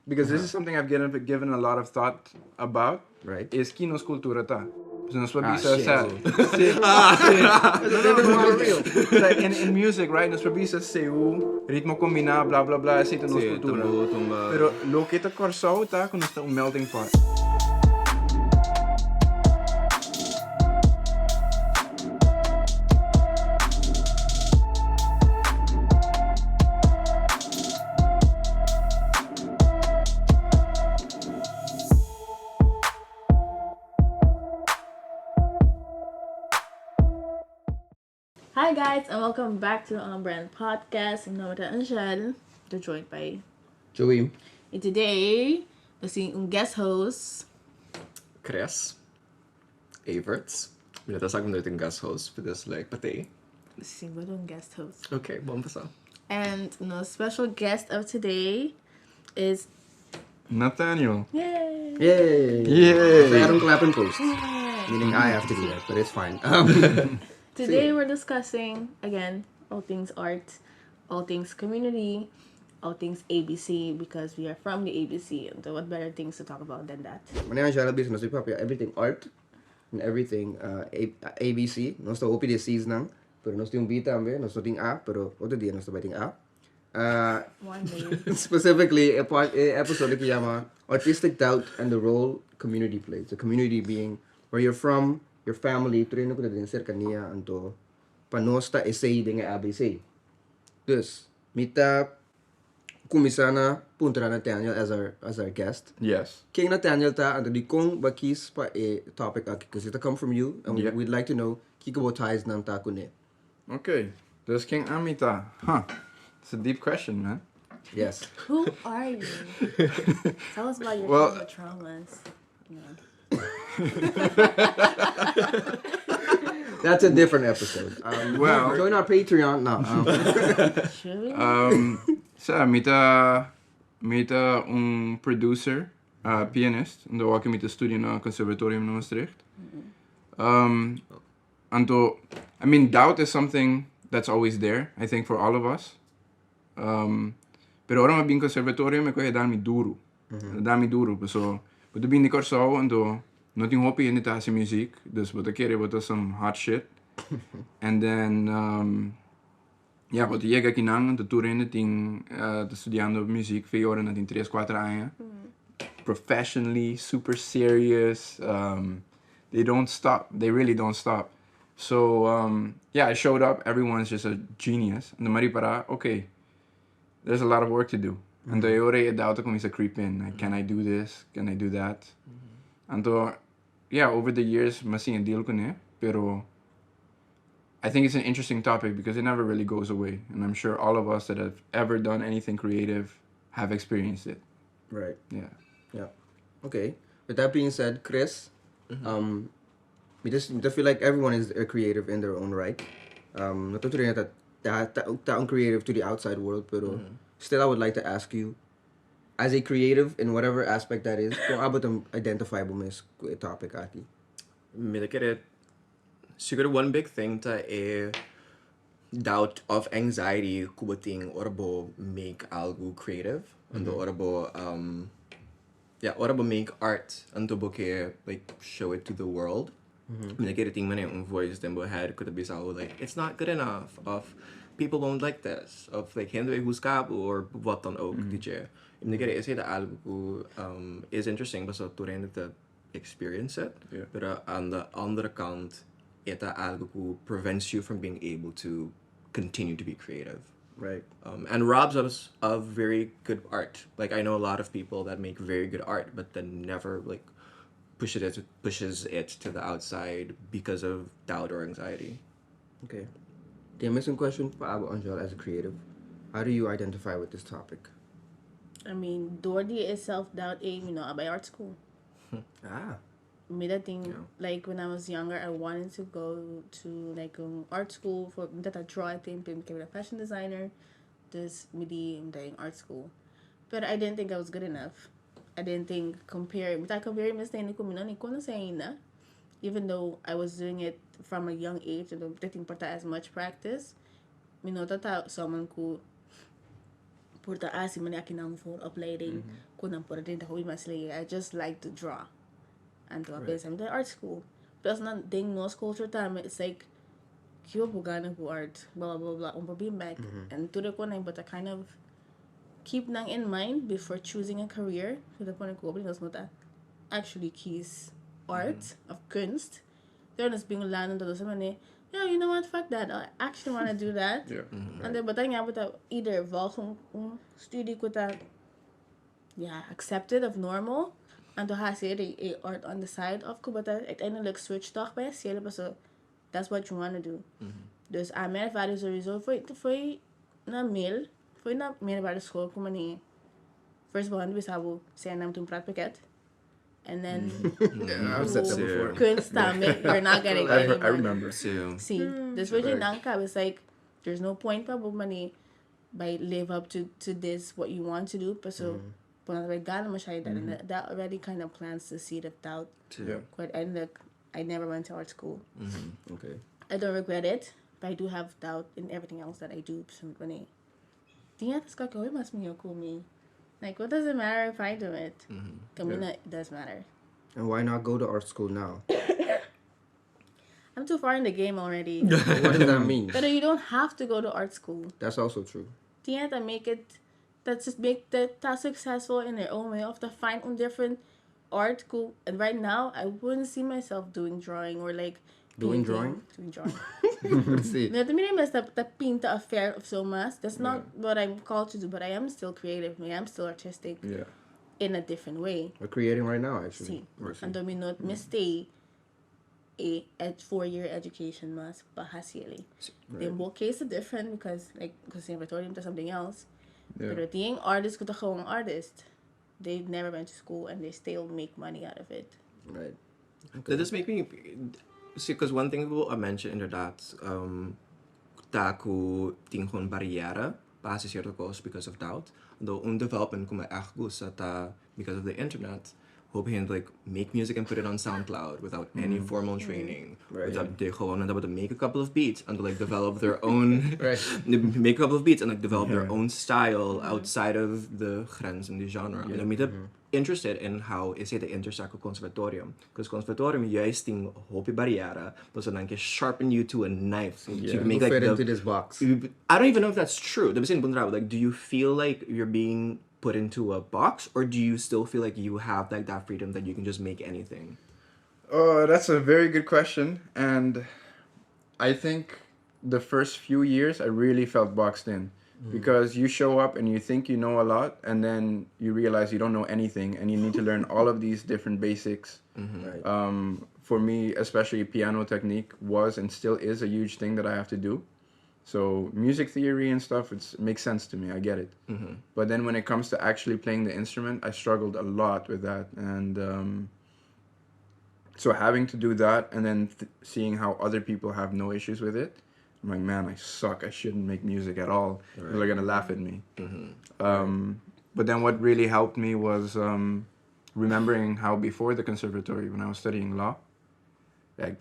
because this is something I've given a lot of thought about. Right. Is kinos kultura ta. So nos shit. sa in music, right? Nos pabisa seu ritmo combinado, blah blah blah, essa nos Sì, cultura. tumba. Pero lo que ta corso ta con esta un melting pot. Hi guys, and welcome back to the OnBrand podcast. I'm Joïm and Angèle. They're joined by Joïm. and today we're seeing guest host. Chris. Everts. Minata sa akong dating guest host for this like pati. Seeing we're doing guest host. Okay, bumpa sa. And the special guest of today is Nathaniel. Yay! Yay! Yay! So I don't clap and post. Meaning I have to do that, but it's fine. Today we're discussing again all things art, all things community, all things ABC because we are from the ABC, and so what better things to talk about than that? My name is Nathaniel.Beats. Nós everything art and everything ABC. Nós OP de C's nang, pero nós temos B também. Nós temos A, pero outro dia nós também A. One day. Specifically, episode que chama Artistic Doubt and the Role Community Plays. The community being where you're from, your family, treino ko na din cercanía anto panosta essay dengan ABC. Dus, mita kumisana punta na Nathaniel as our guest. Yes. King Nathaniel ta anto di kong bakis pa topic aki because it come from you and Yeah. we'd like to know kiko ties nang ta kune. Okay. Dus King Amita. Huh. It's a deep question, man. Yes. Who are you? Tell us about your Well- childhood traumas. Yeah. That's a different episode. Well- join our Patreon now. Should we? Sa mita un producer, pianist, en daar ik met de studie naar het conservatorium in Maastricht. Anto, I mean, doubt is something that's always there, I think, for all of us. Pero ora bin conservatorium e ko dami duro. Dami duro, so but bin di corso anto not in hobby in it as music, dus wat ik wat some hot shit. And then ja, wat llega aqui nang, de tour in ting studiando music 4 horas na 3-4 anos. Professionally, super serious. They don't stop. They really don't stop. So yeah, I showed up. Everyone's just a genius. And the mari para, okay, there's a lot of work to do. And the ore doubt comes to creep in. Like, can I do this? Can I do that? And so, yeah, over the years, masi a deal con pero I think it's an interesting topic because it never really goes away. And I'm sure all of us that have ever done anything creative have experienced it. Right. Yeah. Yeah. Okay. With that being said, Chris, we just feel like everyone is a creative in their own right. Natutuloy na taong creative to the outside world, pero still I would like to ask you, as a creative in whatever aspect that is, kung abot ang identifiable mo is topic aki. Midakere, siguro one big thing ta doubt of anxiety kubating orabo make algo creative. Ando orabo orabo make art. Ando boke like show it to the world. Midakere ting man yung voice dembo had could be so like it's not good enough of people won't like this of like hindi huskab or what on oak DJ. Midakere is it algo is interesting but so to to experience it. Yeah. But on the other account, ita algo prevents you from being able to continue to be creative. Right. And robs us of very good art. Like I know a lot of people that make very good art, but then never like pushes it to the outside because of doubt or anxiety. Okay. The missing question for Abo Angel as a creative. How do you identify with this topic? I mean, Dordy is self-doubt by art school. Made that thing like when I was younger, I wanted to go to like art school for that I draw. I think became a fashion designer. This midi in art school, but I didn't think I was good enough. I didn't think comparing. But I compared Mr. Even though I was doing it from a young age and didn't put as much practice, that someone could Porta asi man akin ang for opleiding kunang por din ako imasli. I just like to draw. And to appear some art school. Plus not ding no culture time. It's like kiwa po gana po art. Blah blah blah. Being back. And to the ko na but I kind of keep nang in mind before choosing a career. To the point ko because not actually keys art of kunst. There is being learned to somebody. Yeah, you know what? Fuck that. I actually want to do that. Yeah. And then, but then you have either volg studie ko ta, yeah, accepted of normal. And to have a art on the side of ko, but uiteindelijk switch toch bij siya, so that's what you want to do. Dus aan mijn vader sowieso voor na mail, voor na middelbare school kom nie. First one we sabu zijn naam toen praat pakket. And then Yeah, I've said that before. couldn't stomach, you're not getting any money. I remember. So, See, this version Nanka was like, there's no point pa money by live up to this what you want to do. But so, that already kind of plants the seed of doubt. Yeah. Quite and look, I never went to art school. Okay. I don't regret it, but I do have doubt in everything else that I do. So when I must be cool me. Like, what does it matter if I do it? It does matter. And why not go to art school now? I'm too far in the game already. What does that mean? But you don't have to go to art school. That's also true. That make it, that's just make that successful in their own way. Of to find on different art school. And right now, I wouldn't see myself doing drawing or like Doing painting. drawing? Doing drawing. Let's see. No, the minimum is the pinta affair of so much. That's not what I'm called to do, but I am still creative. I am still artistic. Yeah. In a different way. We're creating right now, actually. See. And I mean, not mistake a 4-year education mas bahasieli. In both cases different because I told him to something else. Yeah. But being artist could go artist. They never went to school and they still make money out of it. Right. That just make me see, because one thing I mentioned inderdaad, taku tingon barrière para certo course because of doubt. Though development kuma echt gusta ta because of the internet. Hoping to like make music and put it on SoundCloud without any formal training. Right. Without they gewoon to make a couple of beats and to like develop their own Right. make a couple of beats and like develop their own style outside of the grens and the genre. And I'm interested in how is it the intersect with conservatorium. Because conservatorium juist ting hopi barrière, but so then sharpen you to a knife. So you can make like fit into this box. I don't even know if that's true. Like, do you feel like you're being put into a box, or do you still feel like you have like that freedom that you can just make anything? Oh, that's a very good question. And I think the first few years I really felt boxed in. Because you show up and you think you know a lot, and then you realize you don't know anything, and you need to learn all of these different basics. Right. For me, especially piano technique was and still is a huge thing that I have to do. So music theory and stuff, it makes sense to me. I get it. But then when it comes to actually playing the instrument, I struggled a lot with that. And so having to do that and then seeing how other people have no issues with it, I'm like, man, I suck. I shouldn't make music at all. Right. They're going to laugh at me. But then what really helped me was remembering how before the conservatory, when I was studying law, like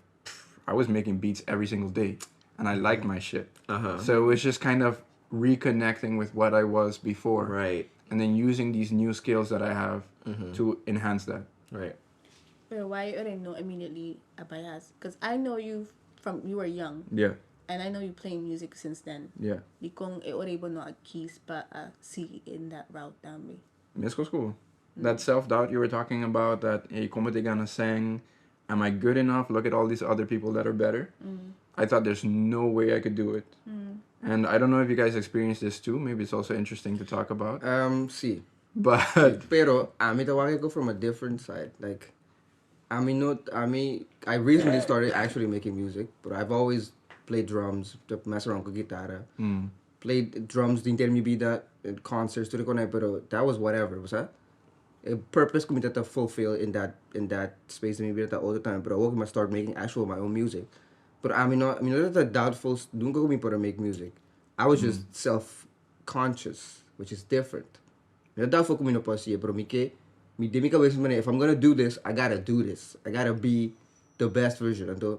I was making beats every single day. And I liked my shit. So it was just kind of reconnecting with what I was before. Right. And then using these new skills that I have to enhance that. Right. But why you didn't know immediately Abayas? Because I know you from you were young. Yeah. And I know you playing music since then. Yeah. Di kong able no keys pa see in that route down me. Musical school. That self-doubt you were talking about, that hey, como te gonna sing? Am I good enough? Look at all these other people that are better. I thought there's no way I could do it. And I don't know if you guys experienced this too. Maybe it's also interesting to talk about. See. But Pero I go from a different side. Like I recently started actually making music, but I've always played drums, mess around with guitar. Played drums, didn't me be that in concerts to the corner, but that was whatever, was that? A purpose could be to fulfill in that space maybe that all the time, but I will start making actual my own music. But not a doubtful don't go me to make music. I was just self-conscious, which is different. Doubtful but if I'm gonna do this, I gotta do this. I gotta be the best version. And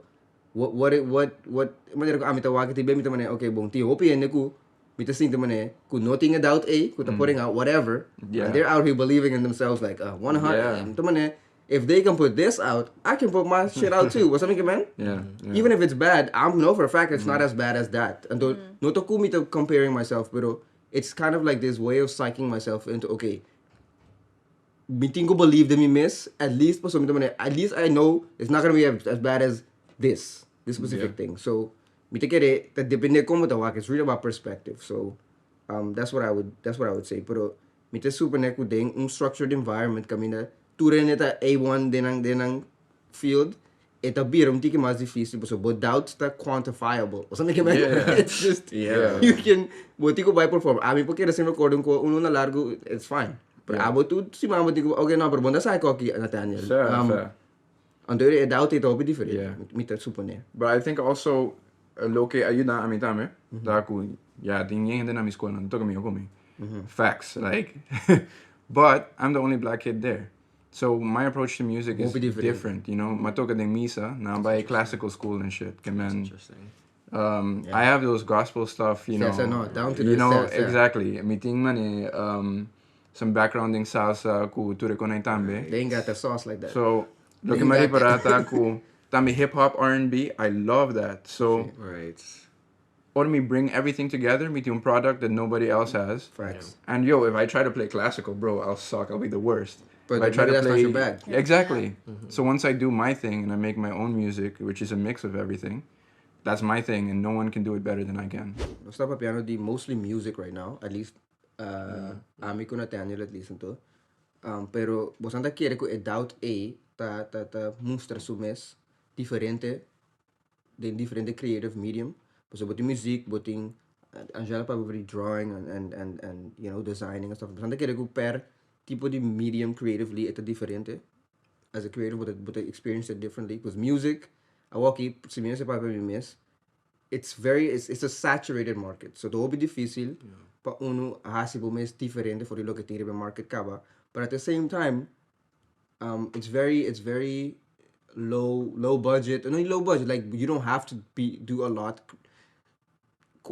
what okay, bong ti hopi and Mita sing the could nothing a doubt could putting out whatever. Yeah. And they're out here believing in themselves like 100. If they can put this out, I can put my shit out too. What's something, man? Yeah. Even if it's bad, I know for a fact it's not as bad as that. And no to me to comparing myself, but it's kind of like this way of psyching myself into okay. Meeting ko believe that me miss at least I know it's not gonna be as bad as this specific thing. So me take it that depende como tawag. It's really about perspective. So that's what I would say. Pero me te super neko ding structured environment kami na ture neta A1 dinang field. Ita birum tiki mas difícil but doubts that quantifiable. O something man. It's just you can buti ko by perform. Ami po kaya sin recording ko uno na largo it's fine. But abo tu si mama digo okay no pero bunda sa ko ki Nathaniel. Fair. Under it doubt it obi different. Mita supone. But I think also loke ayuda ami tame. Daku ting hindi na mi school nan to kami ko mi. Facts like but I'm the only black kid there. So my approach to music is different, you know. Matoka de misa, now by classical school and shit. Interesting. I have those gospel stuff, you know. Down to you know exactly. Meeting money, some backgrounding salsa ku ture ko na tambe. They ain't got the sauce like that. So look at my parata ku tambe hip hop R&B. I love that. So or me bring everything together, meet a product that nobody else has. Facts. And yo, if I try to play classical, bro, I'll suck. I'll be the worst. But I try to that's play, not your bag. Exactly. So once I do my thing and I make my own music, which is a mix of everything, that's my thing, and no one can do it better than I can. No stop piano di mostly music right now, at least ami ko Nathaniel at least into. Pero bosanta quiere ko doubt ta mostra sumes diferente de diferente creative medium. So boting music, boting Angèle probably drawing and you know designing and stuff. Bosanta quiere ko per tipo de medium creatively ito diferente. As a creative, but I experience it differently. Because music, I walk si minus pa miss. It's a saturated market. So to be difícil pa uno hasibo mes diferente for the look at the market kaba. But at the same time, it's very low budget. No low budget. Like you don't have to do a lot.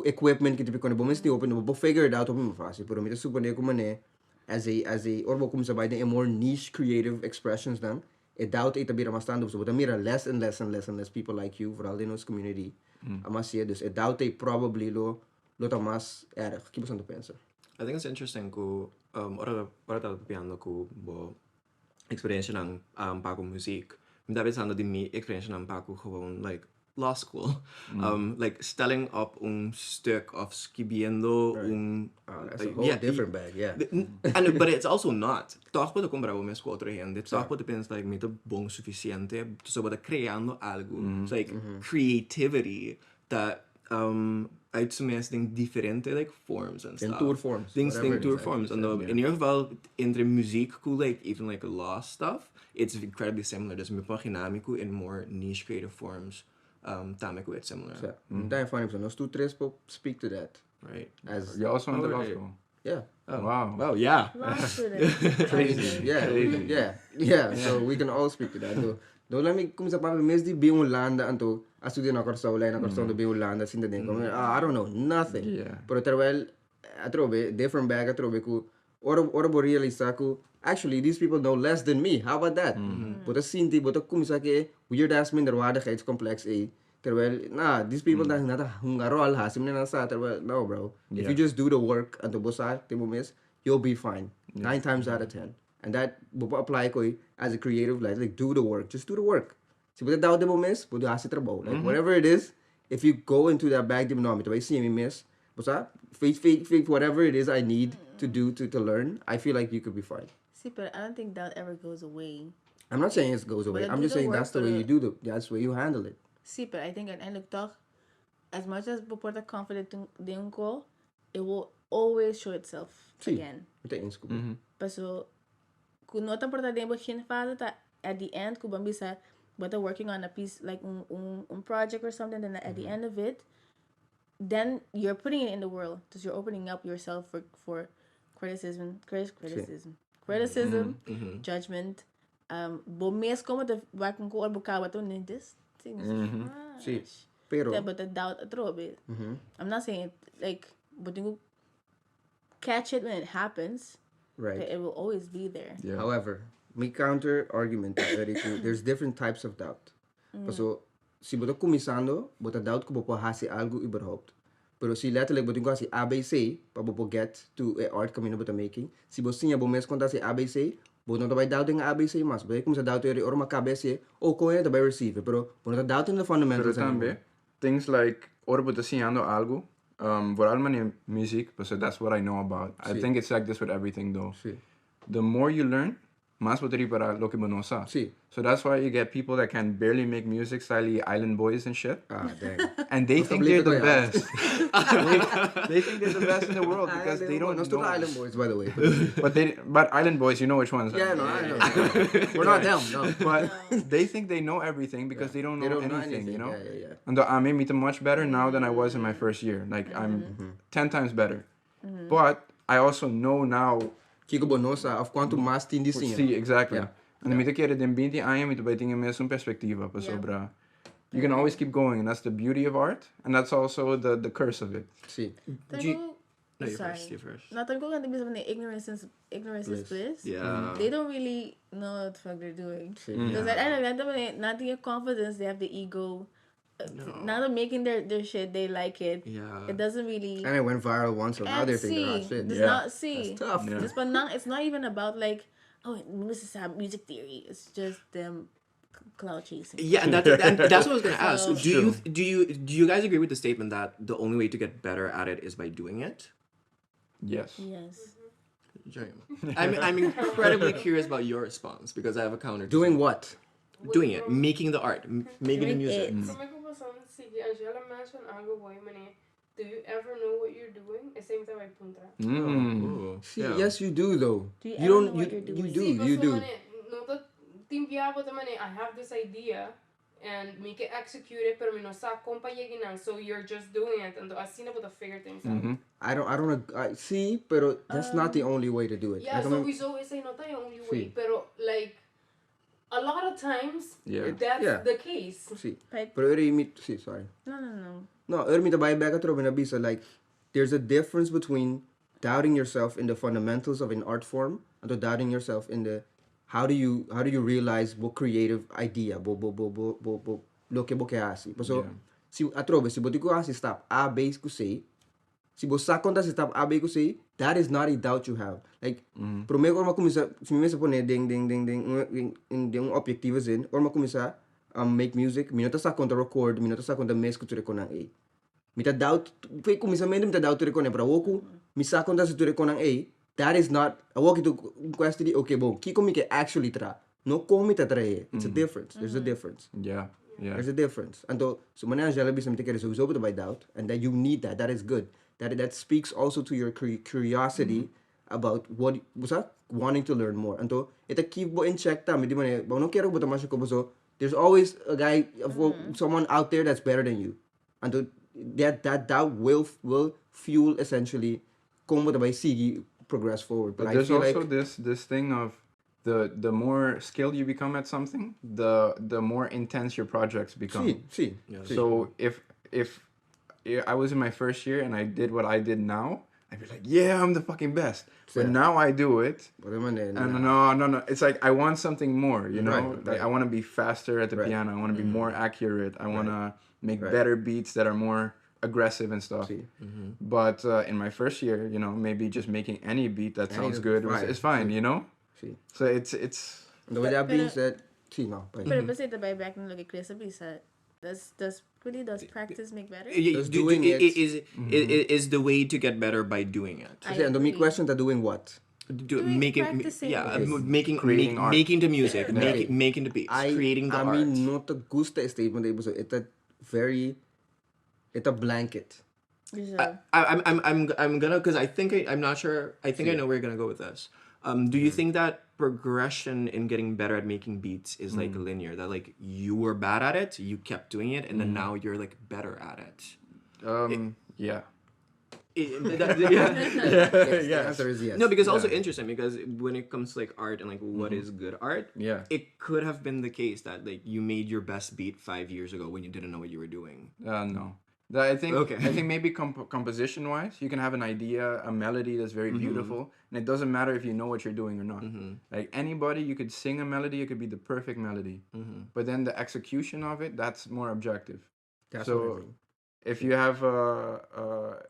Equipment kita pikon bo mes ti open bo figure it out mo fácil. Pero mita supone ko mane as a or bo kumsabay na a more niche creative expressions them. It doubt it bira mas stand up so but mira less and less people like you for all in this community. Amasia dus it doubt it probably lo tamas erg. Kibos aan pensa. I think it's interesting ko ora ta piano ko bo experience ng pako music. Minta pensando di mi experience ng pako gewoon like law school. Like stelling up stuk of skibiendo that's a whole different bag, and but it's also not. Toch puedo comprar una escuela otra gente. Toch puedo pensar like meta bon suficiente. So puedo creando algo. It's like creativity that uitzumesting differente like forms and stuff. Tour forms. Tour forms. And in ieder geval entre muziek like even like law stuff, it's incredibly similar. Dus me paginamico in more niche creative forms. Tamiko it's similar. Damn funny. So, nos two tres speak to that. Right. As you also went to law school. Yeah. Oh, wow. Wow. Yeah. Crazy. Yeah. So we can all speak to that. Do let me come sa papa mes di Holanda anto astudio na korso wala na korso do Holanda sinda din. I don't know nothing. Yeah. Pero terwijl atrobe different bag atrobe ku ora bo realiza ku actually these people know less than me. How about that? But sinti but kum sa ke weird ass minderwaardigheidscomplex terwijl these people that nata hungarol hasim na sa terwijl no bro. If you just do the work anto bosa timo mes you'll be fine. 9 times out of 10. And that apply ko as a creative like do the work. Just do the work. Si buta daw mo miss, buta hasi trabaho. Like whatever it is, if you go into that bag no me tabay see me miss. Busa fake whatever it is I need to do to learn. I feel like you could be fine. See, but I don't think doubt ever goes away. I'm not saying it goes away. I'm just saying that's the way you do that's the way you handle it. See, but I think uiteindelijk toch, as much as beporta confident din ko, it will always show itself again. But so kung nota porta din begin fase ta at the end kung bambisa but working on a piece like un project or something then at the end of it then you're putting it in the world because you're opening up yourself for criticism judgment bomes como de bakun ko albukawa to this thing is Sí, pero but the doubt atrobe I'm not saying it like but you catch it when it happens. Right. It will always be there. Yeah. However, my counter argument there's different types of doubt. So, si boto começando, bota doubt que bopo hasi algo überhaupt. Pero si letterlijk boto kasi ABC, pa bopo get to a art kamino boto making. Si bo sinha bo mes conta si ABC, boto não vai doubt em ABC mas. Boto começa doubt eri orma cabeça, ou com ele vai receive. Pero boto doubt in the Pero fundamentals. también, things like, ora boto haciendo algo, vooral mijn muziek, because that's what I know about. I Sí. think it's like this with everything though. Sí. The more you learn, más boto para lo que no sa. Sí. So that's why you get people that can barely make music, style Island Boys and shit. Ah, dang. And they think they're the believe it, best. they think they're the best in the world because they don't Not know. to the Island Boys, by the way. But Island Boys, you know which ones. Yeah, no, I know. We're not them, no. But they think they know everything because they don't know anything, you know? Yeah. And I made me much better now than I was in my first year. Like, I'm 10 times better. But I also know now. Kiko Bonosa, of quanto mais tem See, exactly. Yeah. And then kere den 20 anos, ito ba tingin mo yung perspectiva pa sobra. You can always keep going, and that's the beauty of art, and that's also the curse of it. See. No, you're first. You're first. Nothing going to be something ignorance is bliss. Yeah. They don't really know what the fuck they're doing. Because at the end of that, not your confidence, they have the ego. Now they're making their shit, they like it. Yeah. It doesn't really. And it went viral once, so now they're thinking, oh shit. It's Yeah. not see. That's tough. Yeah. But not. It's not even about like, oh, this is a music theory. It's just them cloud chasing. Yeah, and that's what I was gonna ask. So- Do you guys agree with the statement that the only way to get better at it is by doing it? Yes. Yes. Joïm. I'm incredibly curious about your response because I have a counter. to Doing what? doing it, making the art, making the Doing music. it. From my conversação, Angela mentioned algo boy, mané. Do you ever know what you're doing? É sempre vai punta. Ooh, See, yeah. yes, you do though. Do you You ever don't. know what you're doing? You do. No te timbiaba de mané. I have this idea and make it execute it, pero me no sa compañeginan. So you're just doing it, and así no puedo figure things out. I see, but that's not the only way to do it. Yeah, Like, I so mean, we always say not the only way, Sí. pero like a lot of times Yeah. that's Yeah. the case. see. But Pero eri meet. See, sorry. no. No, eri meet buy back at Robin like there's a difference between doubting yourself in the fundamentals of an art form and doubting yourself in the how do you realize what creative idea bo lo que boke asi. So Yeah. si atrobe si botiko asi stop A B ku say si bo sakonta si stop A B ku say that is not a doubt you have. Like pero me orma kumisa si me se pone ding in ding objectives in orma kumisa make music minota sa conta record minota sa conta mes ku ture konang A. Mita doubt fake kumisa mita doubt ture konang para woku misa conta si ture konang A. That is not a walk to question okay bo kiko mi ke actually tra no komi ta tra it's a difference. There's a difference. Yeah. Yeah. There's a difference. And so many Angela be something that is sowieso by doubt and that you need that. That is good. That speaks also to your curiosity about what was that wanting to learn more. And so it keep bo in check ta di man ba no kero bo tamasho ko so there's always a guy someone out there that's better than you. And so that will fuel essentially kung mo by sigi progress forward. But I there's feel also like this thing of the more skilled you become at something, the more intense your projects become. see. So if I was in my first year and I did what I did now, I'd be like, yeah, I'm the fucking best. But Yeah. now I do it, But man, and no. It's like I want something more, you know? Right. Like I want to be faster at the Right. piano. I want to be more accurate. I want to make Right. better beats that are more aggressive and stuff. See. But in my first year, maybe just making any beat that Any sounds is good fine. is fine, you know? See. So it's And with that being Pero- said, see no. Pero basta ito by back na look at Chris Abisa. Does practice make better? Just doing it. Is the way to get better by doing it. I And the agree. question that doing what? Practicing. Making the music, Okay. making the beats, creating the I art. mean, not a gusta statement. It's a blanket. I'm gonna because I'm not sure. I think I know where you're gonna go with this. Do you think that progression in getting better at making beats is like linear? That like you were bad at it, you kept doing it, and then now you're like better at it. yeah. The answer is yes. No, because also interesting because when it comes to like art and like what is good art, Yeah. it could have been the case that like you made your best beat 5 years ago when you didn't know what you were doing. No. I think maybe composition wise, you can have an idea, a melody that's very beautiful, and it doesn't matter if you know what you're doing or not. Like anybody, you could sing a melody, it could be the perfect melody, but then the execution of it, that's more objective. That's what I mean. If you have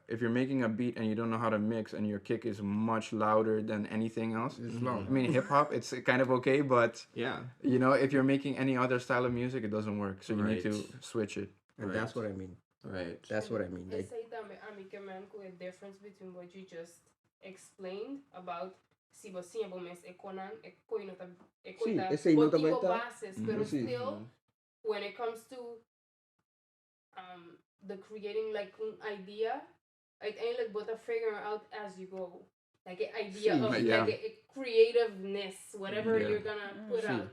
if you're making a beat and you don't know how to mix and your kick is much louder than anything else, I mean hip hop, it's kind of okay, but you know, if you're making any other style of music, it doesn't work. So you need to switch it. And that's what I mean. Right. That's what I mean. Like, Essa aí também, amiga, man, com a difference between what you just explained about se você é bom, mas é conan, é coinota, é coita, esse aí não botigo também tá. bases, pero still, when it comes to the creating like an idea, uiteindelijk but figure out as you go. Like an idea of like a creativeness, whatever you're gonna put out.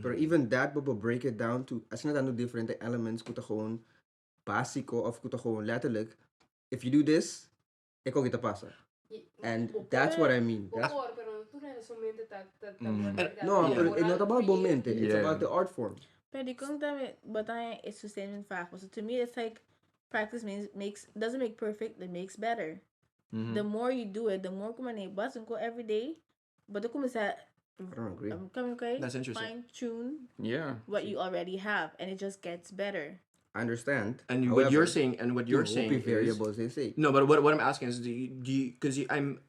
But even that, we break it down to, als je dan different elements, kuta gewoon basico of kuta gewoon letterlijk, if you do this, ik ook het passen. And that's what I mean. That's, no, but it's not about momente. It's about the art form. But it's the same in fact. So to me, it's like practice doesn't make perfect. It makes better. The more you do it, the more kumane bus and go every day. But the kumis that I don't agree. That's interesting. Fine tune. Yeah. What you already have, and it just gets better. I understand. And however, what you're saying is variables. They say. No, but what I'm asking is, do you? Because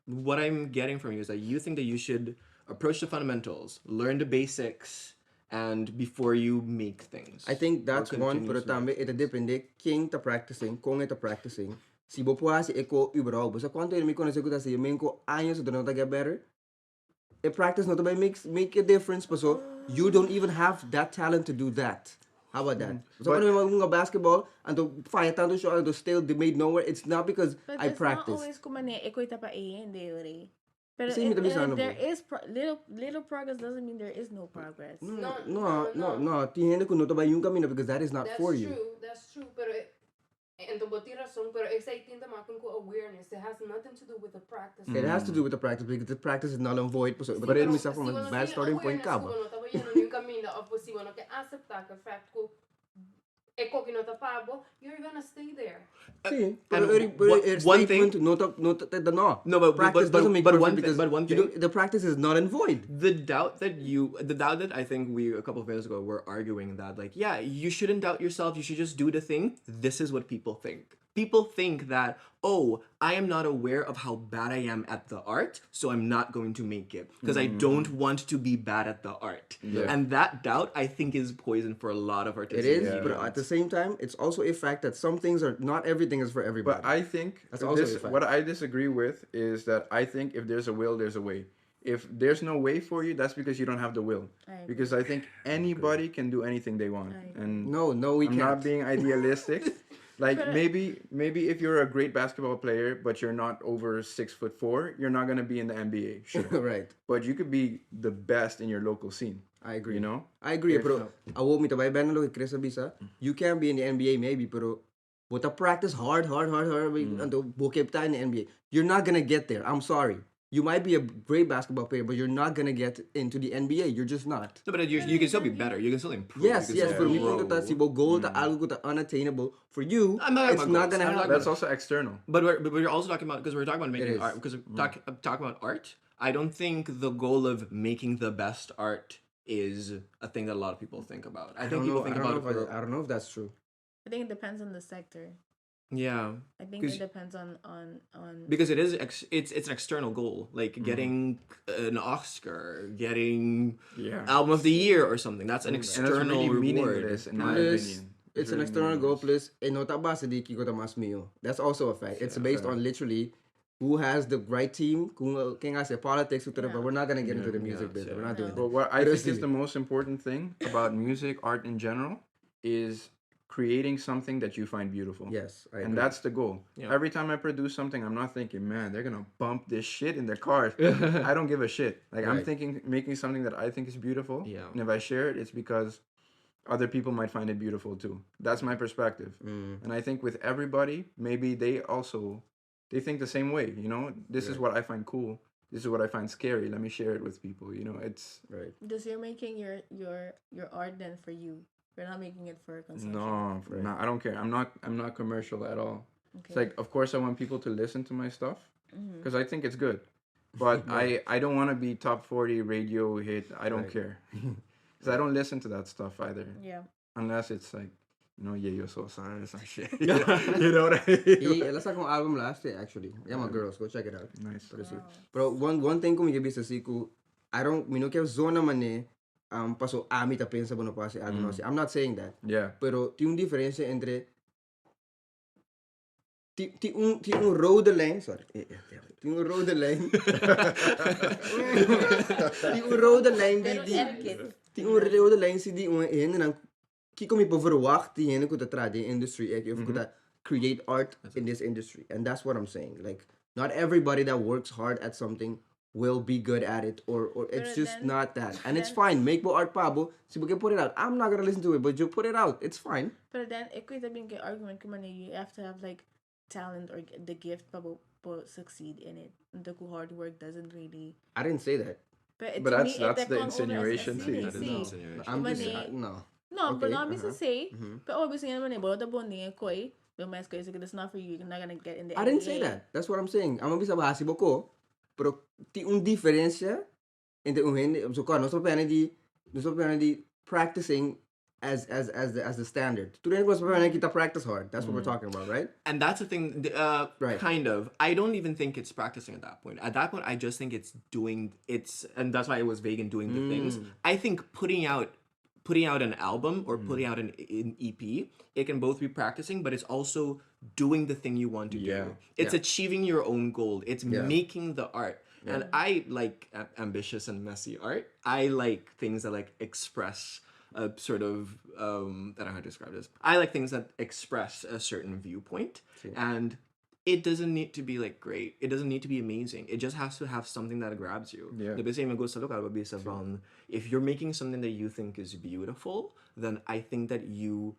what I'm getting from you is that you think that you should approach the fundamentals, learn the basics, and before you make things. I think that's one. Pero tambe it depende king ta practicing, kung ita practicing. Si bo po si eko überhaupt. Basta quanto ele me conhece que tá se menko años de não tá get better. A practice not by make a difference, but so you don't even have that talent to do that. How about that? So when we go basketball and to fight tanto shot and to still they made nowhere, it's not because I practice. But it's not always eko ita pa e But if there is little progress doesn't mean there is no progress. No. Tiene que no by yung camino because that is not for you. That's true. Pero and the razón, pero esa tinta makun ko awareness. It has nothing to do with the practice. It has to do with the practice because the practice is null and void. But it is from a bad starting point. Cabo. You're gonna stay there. See, one thing, no, practice doesn't make perfect because the practice is null and void. The doubt that I think we a couple of minutes ago were arguing that like, yeah, you shouldn't doubt yourself. You should just do the thing. This is what people think. People think that, oh, I am not aware of how bad I am at the art, so I'm not going to make it because I don't want to be bad at the art. Yeah. And that doubt, I think, is poison for a lot of artists. It is, but at the same time, it's also a fact that some things are not everything is for everybody. But I think that's also a fact. What I disagree with is that I think if there's a will, there's a way. If there's no way for you, that's because you don't have the will. Because I think anybody can do anything they want. And no, we can't. I'm not being idealistic. Like maybe if you're a great basketball player, but you're not over 6'4", you're not gonna be in the NBA. Sure, right? But you could be the best in your local scene. I agree. You know, I agree. Pero awo mi tabay ben lo Chris Abisa. You can be in the NBA maybe, pero but to practice hard, and book up in the NBA. You're not gonna get there. I'm sorry. You might be a great basketball player, but you're not gonna get into the NBA. You're just not. No, but you can still be better. You can still improve. Yes. But we want to see goal to algo to unattainable for you. It's not gonna happen. That's also external. But we're also talking about because we're talking about making art. Because we're talking about art. I don't think the goal of making the best art is a thing that a lot of people think about. I don't know if that's true. I think it depends on the sector. Yeah, I think it depends on because it is it's an external goal, like getting an Oscar, getting album of the year or something. That's an external really reward. In my opinion. It's an external goal. Plus, that's also a fact. It's based on literally who has the right team. King I say politics, but we're not gonna get into the music business. We're not doing that. But what I think is the most important thing about music, art in general, is creating something that you find beautiful. Yes, I agree. And that's the goal. Yeah. Every time I produce something, I'm not thinking, man, they're gonna bump this shit in their cars. I don't give a shit. Like I'm thinking, making something that I think is beautiful. Yeah. And if I share it, it's because other people might find it beautiful too. That's my perspective. And I think with everybody, maybe they think the same way. You know, this is what I find cool. This is what I find scary. Let me share it with people. You know, it's right. Because you're making your art then for you. We're not making it for consumption. No, no, I don't care. I'm not commercial at all. Okay. It's like, of course, I want people to listen to my stuff because I think it's good, but I don't want to be top 40 radio hit. I don't care because I don't listen to that stuff either. Yeah. Unless it's like, yeah, you're so sorry or some shit. You know what I mean? Let's talk about album last year actually. Yeah, my girls, go check it out. Nice. But one thing kung bisa siku, I don't kaya zona man paso ami ta pensa bono pa si album. I'm not saying that. Yeah. Pero ti un diferencia entre ti un rode lijn, sorry. Ti un rode lijn. Ti un rode lijn ti un rode lijn si di un en kiko mi po verwacht die ene kuta tra die industry ek of kuta create art in this industry, and that's what I'm saying. Like, not everybody that works hard at something will be good at it, or it's just not that, and it's fine. Make bo art pabo, si can put it out. I'm not gonna listen to it, but you put it out. It's fine. But then it could have been an argument. Come on, you have to have like talent or the gift pabo succeed in it. The hard work doesn't really. I didn't say that. But that's the insinuation too. That is an insinuation. I'm just no. No, Okay, but not to say. But obviously, I'm gonna the bonding koi. It's not for you. You're not gonna get in the. I didn't say that. That's what I'm saying. I'm bisa bahasi boko, pero ti un diferencia entre un gente. So no so di practicing as the standard. Today was kita practice hard. That's what we're talking about, right? And that's the thing, Right. kind of. I don't even think it's practicing at that point. At that point, I just think it's and that's why it was vague in doing the things. I think putting out an album or putting out an EP, it can both be practicing, but it's also doing the thing you want to do. It's achieving your own goal. It's making the art. And I like ambitious and messy art. I like things that like express a sort of I don't know how to describe this. I like things that express a certain viewpoint, and it doesn't need to be like great. It doesn't need to be amazing. It just has to have something that grabs you. The same goes to look at if you're making something that you think is beautiful, then I think that you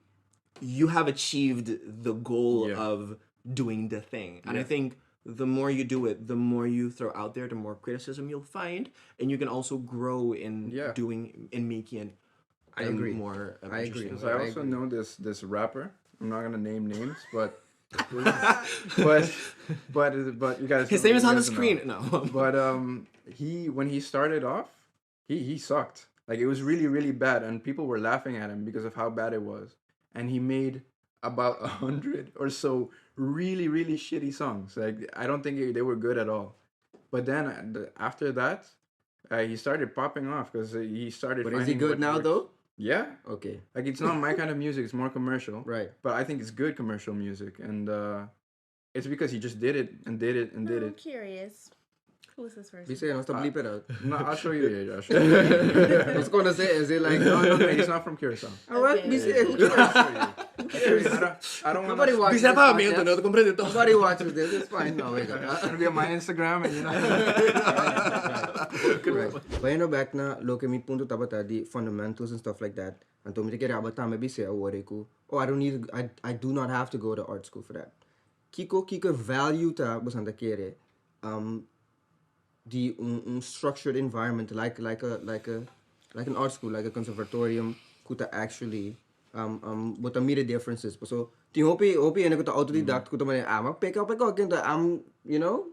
have achieved the goal of doing the thing. And I think the more you do it, the more you throw out there, the more criticism you'll find, and you can also grow in doing and making it. I agree. More. I agree. So I also know this rapper. I'm not gonna name names, but but you guys. His name is on the screen. No. But when he started off, he sucked. Like, it was really, really bad, and people were laughing at him because of how bad it was. And he made about 100 or so really, really shitty songs. Like, I don't think they were good at all. But then after that, he started popping off because he started. But is he good now though? Yeah. Okay. Like, it's not my kind of music. It's more commercial. Right. But I think it's good commercial music, and it's because he just did it and did it and did I'm it. curious. Who is this person? Be saying, let's bleep it out. No, I'll show you. Yeah, I'll show you. I was gonna say, is it like No, he's not from Curacao. Alright, Okay. be saying, who cares? I don't want Nobody to. watches this podcast. Nobody watches this. It's fine. No, wait. It's gonna be on my Instagram, and Right. But you know, back na look at me punto tabata the fundamentals and stuff like that. And to me to get about time maybe say I do not have to go to art school for that. Kiko value ta basanda kere the structured environment like an art school, like a conservatorium kuta actually but the media differences. So ti hopi and kuta autodidact kuta man pick up I'm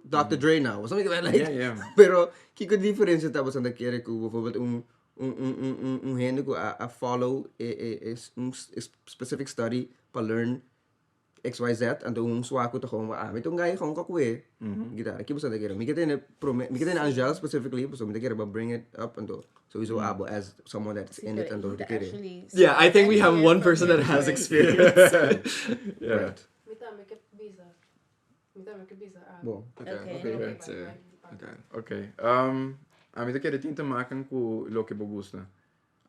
Dr. Dre now or something like that. Yeah. Pero kiko difference ta basanda kere ko bijvoorbeeld hende ko I follow a specific study pa learn XYZ and toen zwaar ko gewoon met toen ga je gewoon kakwe gitaar ik heb zo dat keer mikete Angèle specifically so met keer bring it up and sowieso abo as someone that's in it and door te keer Yeah, I think we have one person that has experience. Yeah. Okay. A mí te quiere tinta maken ku lo que me gusta.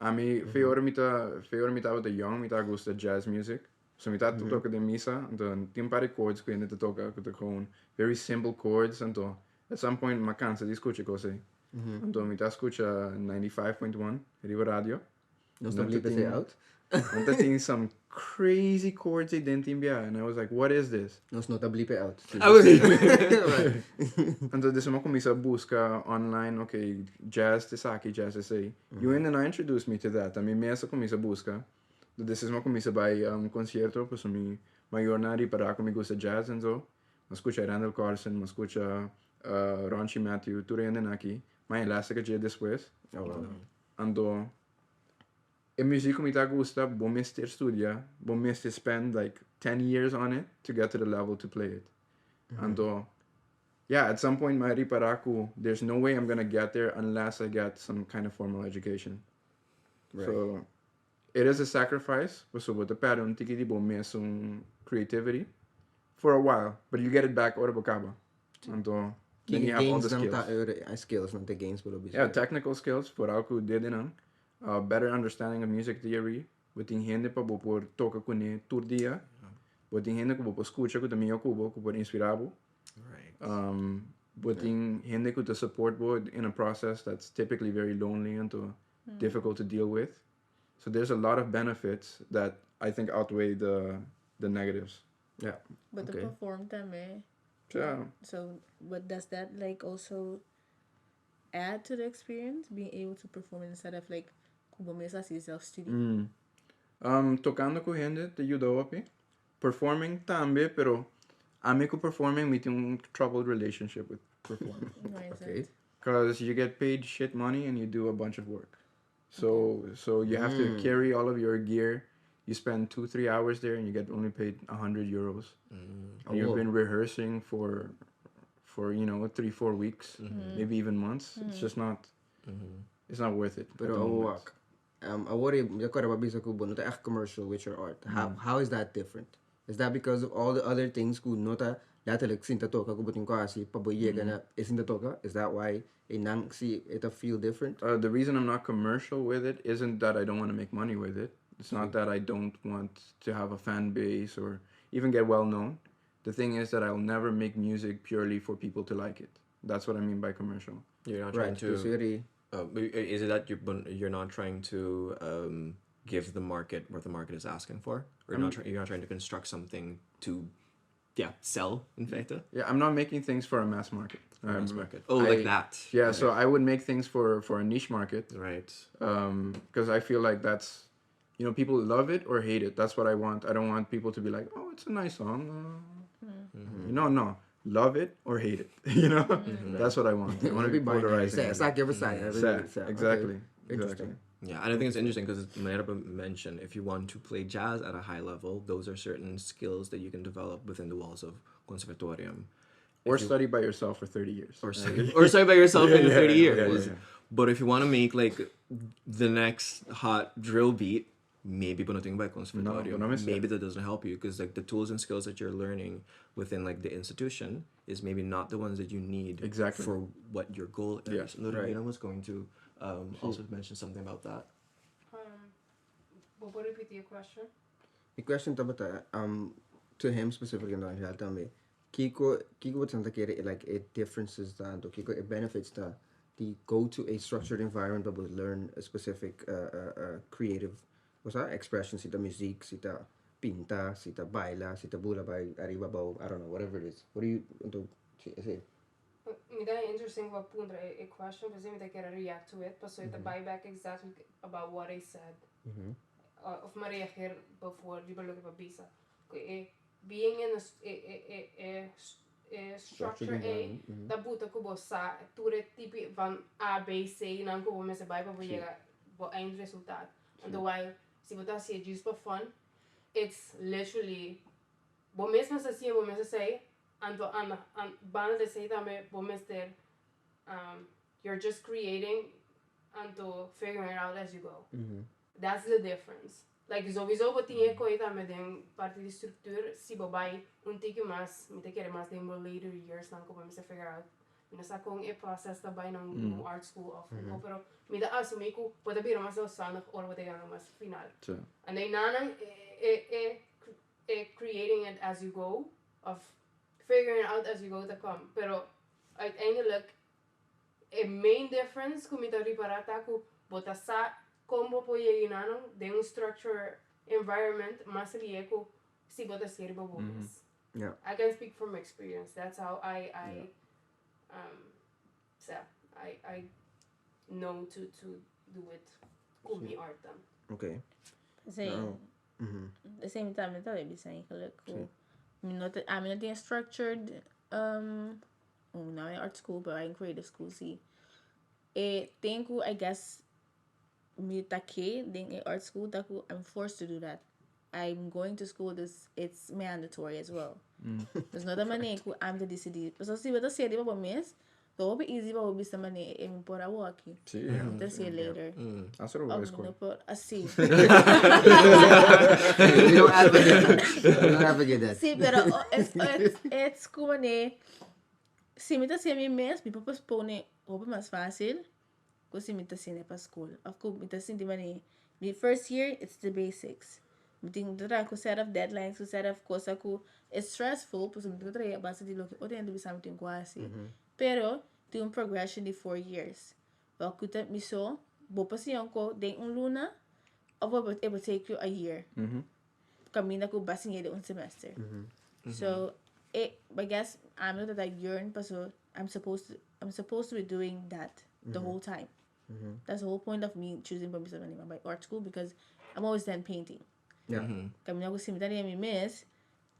A mí fiore mita wat young mita gusta jazz music. So mita tu toca de misa, dan tem pare chords que ainda te toca que te gewoon very simple chords and to at some point ma cansa di escucha cose. Então mita escucha 95.1 Riva Radio. No stop leave it out. And that thing some crazy chords they didn't and I was like, what is this? No nota bleep it out. Right. Então desse mo começa a buscar online, okay, jazz te saki, jazz te say. You ainda não introduced me to that. A mim mesmo começa a buscar. Dit is ook een bij concierto, pues mi mayornari para que me gusta jazz en zo. Me escucha Randall Carlson, me escucha Ronchi Matthew, Ture en aquí. Maar helaas ik je después. Oh, wow. Ando in music me ta gusta, bom mister studia, bom mister spend like 10 years on it to get to the level to play it. Ando yeah, at some point my riparaku, there's no way I'm gonna get there unless I get some kind of formal education. Right. So it is a sacrifice, so with the pattern tiki di bom some creativity for a while, but you get it back out of Bocaba. Ando then you have all the skills. Skills, not the gains will be. Yeah, technical skills for algo did better understanding of music theory, buting hindi pa bo por toca kune turdia, buting hindi ko bo escucha ko tamio kubo ko por inspirabo. Right. Buting hindi ko to support board in a process that's typically very lonely and difficult to deal with. So there's a lot of benefits that I think outweigh the negatives. Yeah. But Okay. to perform them, Yeah. So, but does that like also add to the experience, being able to perform instead of like kubomesa si self study? Tocando com gente te ajudou a performing tambe, pero a mí com performing me tem troubled relationship with performing. Why is Okay. that? Because you get paid shit money and you do a bunch of work. So you have to carry all of your gear. You spend 2-3 hours there and you get only paid 100 euros. And you've been rehearsing for 3-4 weeks, maybe even months. It's just not. It's not worth it. Pero awak. I worry. You could have bisa kubo not echt commercial with your art. How is that different? Is that because of all the other things ku nota letterlijk sinta toka kubo ting kasi paboyega na isinta toka? Is that why inang si it feel different? The reason I'm not commercial with it isn't that I don't want to make money with it. It's not that I don't want to have a fan base or even get well known. The thing is that I'll never make music purely for people to like it. That's what I mean by commercial. You're not trying Right. to. It's very Is it that you're not trying to give the market what the market is asking for, or you're not trying to construct something to, sell in feite? Yeah, I'm not making things for a mass market. Mass market. Oh, like that. Yeah, so I would make things for a niche market. Right. Because I feel like that's, people love it or hate it. That's what I want. I don't want people to be like, oh, it's a nice song. No. Love it or hate it. That's what I want. I want to be polarizing. It's like every side. Exactly. Interesting. Yeah, and I think it's interesting because Mayaraba mentioned if you want to play jazz at a high level, those are certain skills that you can develop within the walls of conservatorium. Or study by yourself for 30 years. Or study by yourself in 30 years. Yeah. But if you want to make like the next hot drill beat, maybe nothing by conservatorium. No, maybe that doesn't help you because like the tools and skills that you're learning within like the institution is maybe not the ones that you need for what your goal is. Yes, Lorena was going to also mention something about that. What would repeat your question? The question tabata to him specifically and Angel tell me Kiko what Santa Kere like it differences that Kiko it benefits that the go to a structured environment but would learn a specific creative expression, sita music, sita pinta, sita baila, sita bula by arriba bow, I don't know, whatever it is. What do you say? Interesting what punta a question, because I can react to it, but so to buy back exactly about what I said. Of my reageer before die look at Bisa. Being in a structure dat boete kubo sa toere type van A, B, C en dan kubo met z'n bijbel voor je eindresultaat. En terwijl si bota si just for fun, it's literally bo mesmo se si bo mesmo say and bana de say tame bo mister you're just creating and to figuring it out as you go. That's the difference. Like sowieso wat die coita met een parte de structuur si bobai un tiki mas me te quere mas de later years dan como me se figure out. Me sa com e process da by no art school of pero me da assume ku pode vir mas zelfstandig or wat ik aan mas final. And then nana creating it as you go of figuring it out as you go to come. Pero uiteindelijk a main difference ku me ta riparata ku bota sa combo po yeginano de un structure environment mas rieko si bota sirbo bonus. Yeah. I can speak from experience. That's how I know to do it kumi art then. Okay. Sim. The same time, ito, ibig sabihin ko, like, I'm not in structured, now in art school, but I'm in creative school, see. Think, I guess, me take, in art school, I'm forced to do that. I'm going to school, it's mandatory as well. There's not a money, I'm the DCD. So, see, what I say, about me is, so it will be easy, but it will be some money, even for a walk. Sí, yeah. I'll see you later. Eso lo voy a escoger. No, but I see. We don't advocate that. We don't advocate that. Sí, pero it's como ne, si me está mi mes, mi papá pone roupa mais fácil, que se me está sendo para school. Of course, me está sendo mani. My first year, it's the basics. Me tem que tratar com set of deadlines, com set of coisa que it's stressful, porque me tem que tratar base de lo que eu tenho que something quase. Pero tem progression de 4 years. Well, que tá me so, vou passear com de luna, or it will take you a year. Camina ko basing de semester. So I guess I'm not that I yearn, but so I'm supposed to be doing that the whole time. That's the whole point of me choosing permission by art school, because I'm always then painting. Yeah. Camina ko simultaneamente mi miss,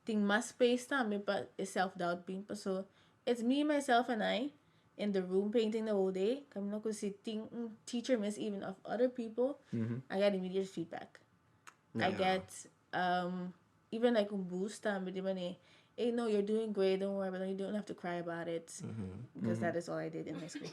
ting mas space time, but it's self-doubt being, but so it's me, myself, and I in the room painting the whole day. Camina ko si teacher miss even of other people. I get immediate feedback. I get even like a boost time with money. Hey, no, you're doing great. Don't worry, but you don't have to cry about it, because that is all I did in high school.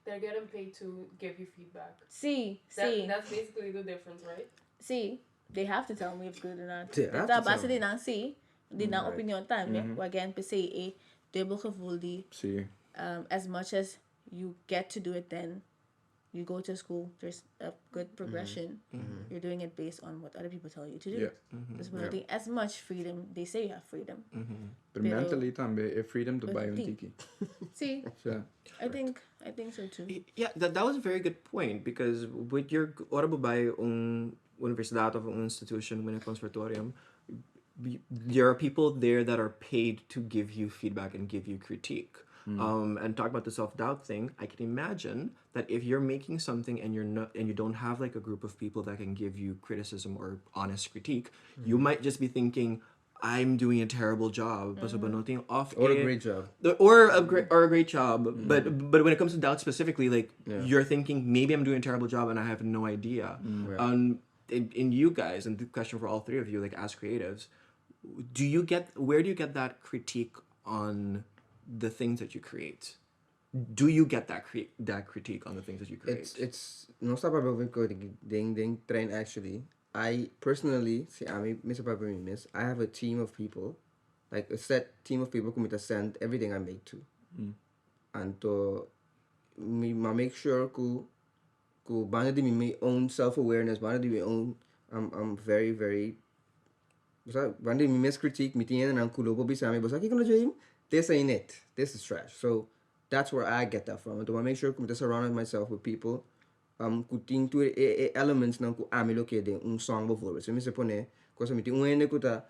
They're getting paid to give you feedback. See. That's basically the difference, right? See, they have to tell me if good or not. They have to Dat tell base me. din ang see, din ang opinion time. Again, per se, dubbel gevoel die. Sí. As much as you get to do it, then you go to school. There's a good progression. You're doing it based on what other people tell you to do. Yeah. That's what I think. As much freedom, they say you have freedom. But mentally tambe, freedom to buy un tiki. See, Yeah. I think so too. Yeah, that was a very good point, because with your by universidad of an institution when a conservatorium, there are people there that are paid to give you feedback and give you critique. And talk about the self-doubt thing, I can imagine that if you're making something and you don't have like a group of people that can give you criticism or honest critique, you might just be thinking, I'm doing a terrible job, Or a great job. or a great job. But when it comes to doubt specifically, like you're thinking, maybe I'm doing a terrible job and I have no idea. In you guys, and the question for all three of you, like as creatives, where do you get that critique on the things that you create? Do you get that critique on the things that you create? It's no stop about ding train actually. I personally see I have a team of people, like a set team of people who me send everything I make to. And to me make sure ku bana di my own self-awareness, bana di my own I'm very very bana di miss critique me tiyan ang kulobo bisa mi basta kikono Joïm, this ain't it. This is trash. So that's where I get that from. And to make sure I surround myself with people ku ting tu elements nang ku amilo ke de song before. So me se pone cosa mi ting kuta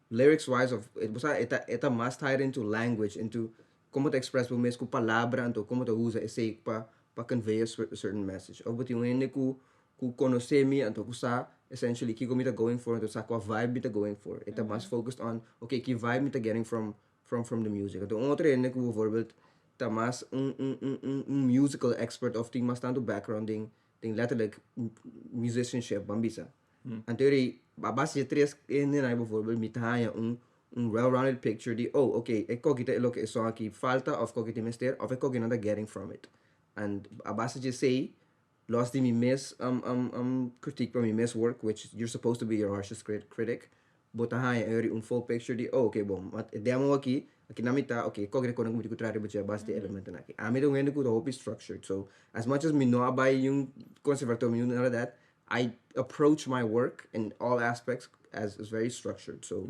lyrics wise of it was eta must tie into language, into como te express po mes ku palabra anto como te usa ese pa convey a certain message. Of but ku conoce mi anto ku sa essentially kiko mita going for to sa ko vibe mita going for. Eta must focused on okay ki vibe mita getting from the music. Ato otro ene ku voorbeeld ta mas musical expert of ting mas tanto background ting letterlijk musicianship bambisa. En teorie babas je tres ene na bijvoorbeeld mita haya well-rounded picture di okay ik ko kita lo ke so aki falta of ko kita mister of ik ko ginanda getting from it. And abasa je say lost in me miss critique from me miss work, which you're supposed to be your harshest critic, but every full picture di okay bom mat demo aqui namita okay ko ko nang ko trare but bas the element na aqui ami do ngene ko the hope is structured. So as much as me know about yung conservatorium and all that, I approach my work in all aspects as very structured. So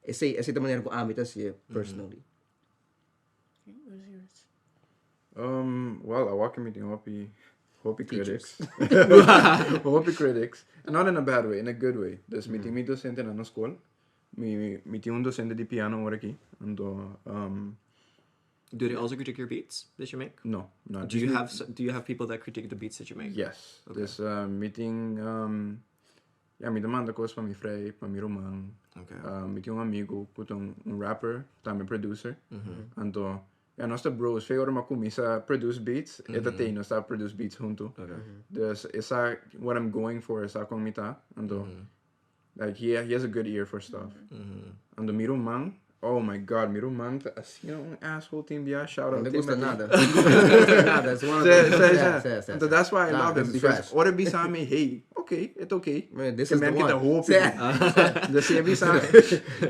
esa ta manera ko amita siya personally. What's yours? Well, I walk in meeting Hopi critics. Hopi critics. Not in a bad way, in a good way. Dus meeting mi docente na school. Meeting un docente di piano ora aqui. Ando Do they also critique your beats that you make? No, no. Do you have people that critique the beats that you make? Yes. Okay. Dus meeting mi demanda coisas para mi frei, para mi romang. Okay. Meeting amigo, puto rapper, também producer. Então, nós bros, feio hora começa a produce beats, e até nós tá produce beats junto. Okay. Dus essa what I'm going for, essa com mita. Então, like he has a good ear for stuff. Então, mi romang, oh my god, mi romang, assim asshole team dia, shout out. No me gusta nada. Nada, it's one of the... So that's why I love him, because ora bisame, hey, okay, it's okay. Man, this is the Kita one. hope.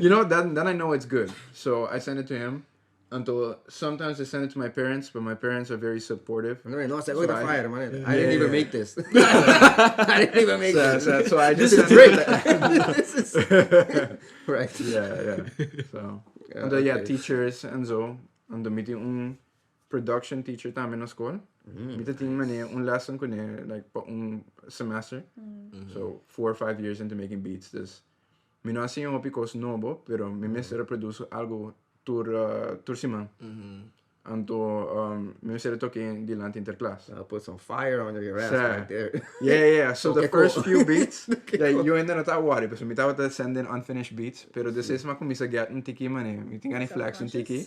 You know, then I know it's good. So I send it to him. Until sometimes I send it to my parents, but my parents are very supportive. No, I said, look at the fire, man. I Yeah, didn't even yeah. make this. I didn't even make this. So I just This is send great. This is... Right. Yeah. So, and okay. teachers and so, and meeting production teacher tamen na school. Mita ting man lesson ko like pa semester. So 4 or 5 years into making beats. This, mi no assim yung because nobo, pero mi mesera produce algo tur simang. Anto mi mesera toque dilante interclass. I'll put some fire on your ass Sa- right there. Yeah. So Okay, the first cool. few beats, like you ainda not worry, pero mi tawag send in unfinished beats, pero this is ma kumisa get un tiki man mi tinga flex un tiki.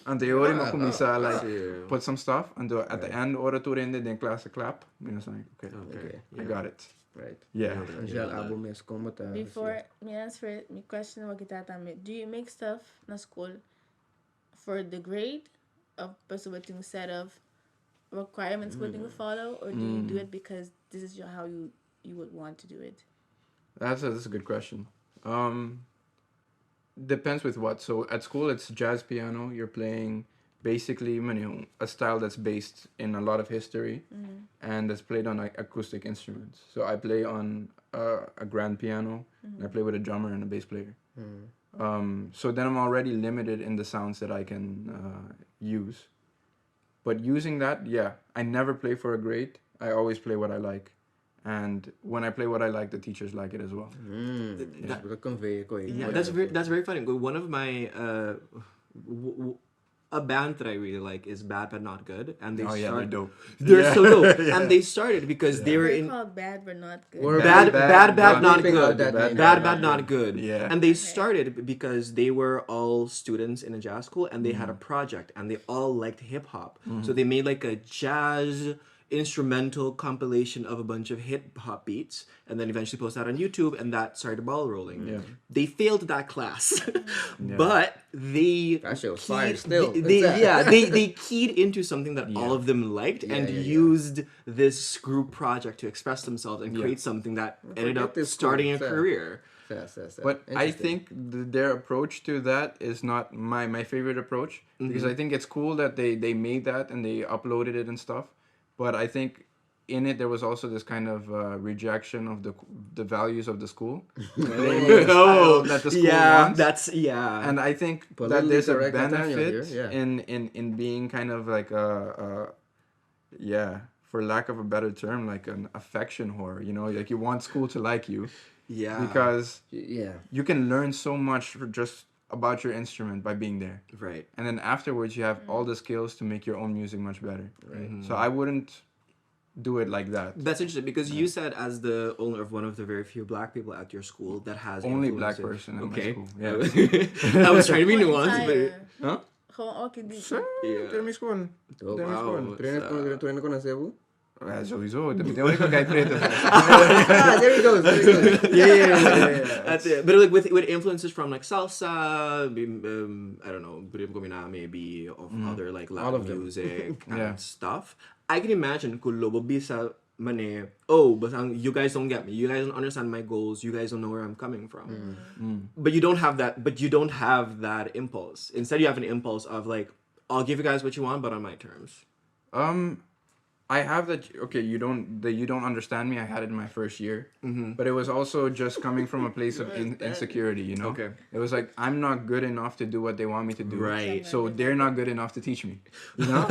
And the ori ma kumisa like put some stuff, and at the end ora tu rende den class clap. Mi was like, okay, I got it. Right. Yeah. Angèle album is como tá. Before me answer my question, do you make stuff na school for the grade of pursuing set of requirements to follow, or do you do it because this is how you would want to do it? That's a good question. Depends with what. So at school it's jazz piano. You're playing basically a style that's based in a lot of history and that's played on acoustic instruments. So I play on a grand piano and I play with a drummer and a bass player. So then I'm already limited in the sounds that I can use. But using that, I never play for a grade. I always play what I like. And when I play what I like, the teachers like it as well. That's very funny. One of my a band that I really like is Bad But Not Good, and they're dope. They're so dope, and they started because they were in called Bad But Not Good. We're Bad Not Beeping out Good. that name. Bad Not Good. Yeah. And they started because they were all students in a jazz school, and they had a project, and they all liked hip hop. So they made like a jazz instrumental compilation of a bunch of hip hop beats, and then eventually posted that on YouTube, and that started the ball rolling. Yeah. They failed that class, but they That shit was fire still. they keyed into something that all of them liked and yeah. used this group project to express themselves and create something that ended up this starting a cool. career. But I think their approach to that is not my favorite approach, because I think it's cool that they made that and they uploaded it and stuff. But I think in it there was also this kind of rejection of the values of the school. That the school wants. And I think that there's a benefit in being kind of like for lack of a better term, like an affection whore. You know, like you want school to like you. Yeah. Because you can learn so much just about your instrument by being there. Right. And then afterwards you have all the skills to make your own music much better. Right. So I wouldn't do it like that. That's interesting because you said, as the owner of one of the very few black people at your school that has only influence black person at my okay. school. Yeah. I was trying to be nuanced, but Huh? Gewoon ook in die. Tell me schoon. Toen ik kon zeggen. Sowieso. Dat betekent ook dat ik preto. There he goes. Yeah. That's it. But like with influences from like salsa, I don't know, maybe of other like All of Latin them. music Yeah. and stuff. I can imagine kung lobo bisa mane, but you guys don't get me. You guys don't understand my goals. You guys don't know where I'm coming from. But you don't have that. But you don't have that impulse. Instead, you have an impulse of like, I'll give you guys what you want, but on my terms. I have that. Okay, you don't understand me. I had it in my first year, but it was also just coming from a place of insecurity. You know, Okay. It was like I'm not good enough to do what they want me to do. Right. So they're not good enough to teach me. You know.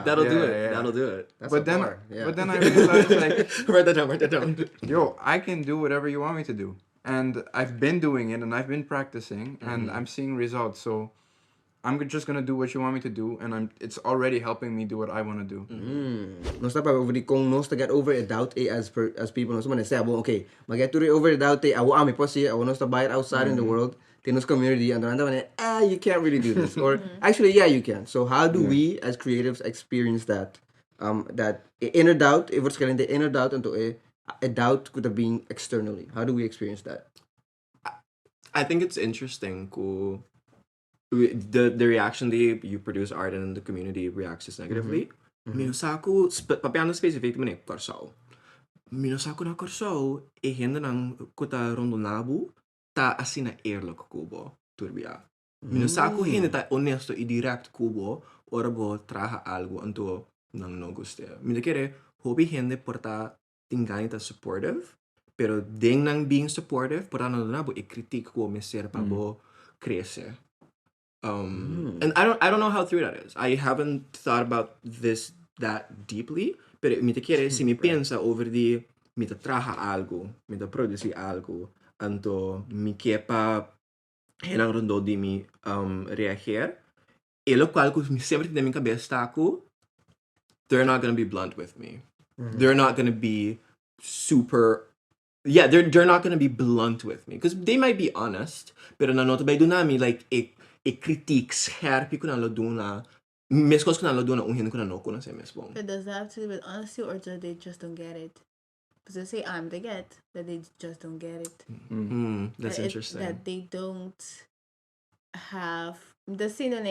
That'll do it. Yeah. That'll do it. That's but a then, bar. Yeah. but then I realized like, Write that down. yo, I can do whatever you want me to do, and I've been doing it, and I've been practicing, and I'm seeing results. So I'm just gonna do what you want me to do, and it's already helping me do what I want to do. No stop over the kung nos to get over a doubt as people no someone say well, okay get to over a doubt I want me posse I want to buy it outside in the world in this community and then you can't really do this or actually yeah you can. So how do we as creatives experience that that inner doubt if it's getting the inner doubt into a doubt could have been externally? How do we experience that? I think it's interesting the reaction you produce art and the community reacts just negatively. Minosaku papiano specific man korsaw. Minosaku na korsaw hinda nang kuta rondo nabu ta asina eerlijk kubo turbia. Minosaku hinda ta honesto i direct kubo orabo traha algo anto nang no guste. Minakere hobi hindi porta tingani ta supportive pero ding nang being supportive porta no nabu i critique ko meser pabo crece. And I don't know how true that is. I haven't thought about this that deeply, pero mi te quiere si mi piensa over di mi te traja algo, mi te produci algo, anto mi kepa helang rondo di mi reagir, e lo qual mi sempre de mi cabeza they're not gonna be blunt with me. They're not gonna be super. Yeah, they're not gonna be blunt with me because they might be honest, pero nanoto bay dunami like a critique scherp ko na lo duna mes cos ko na lo duna un hin ko na no ko na se mesmo. But does that have to do with honesty or do they just don't get it? Because they say they get, but they just don't get it. That's interesting. That they don't have the scene on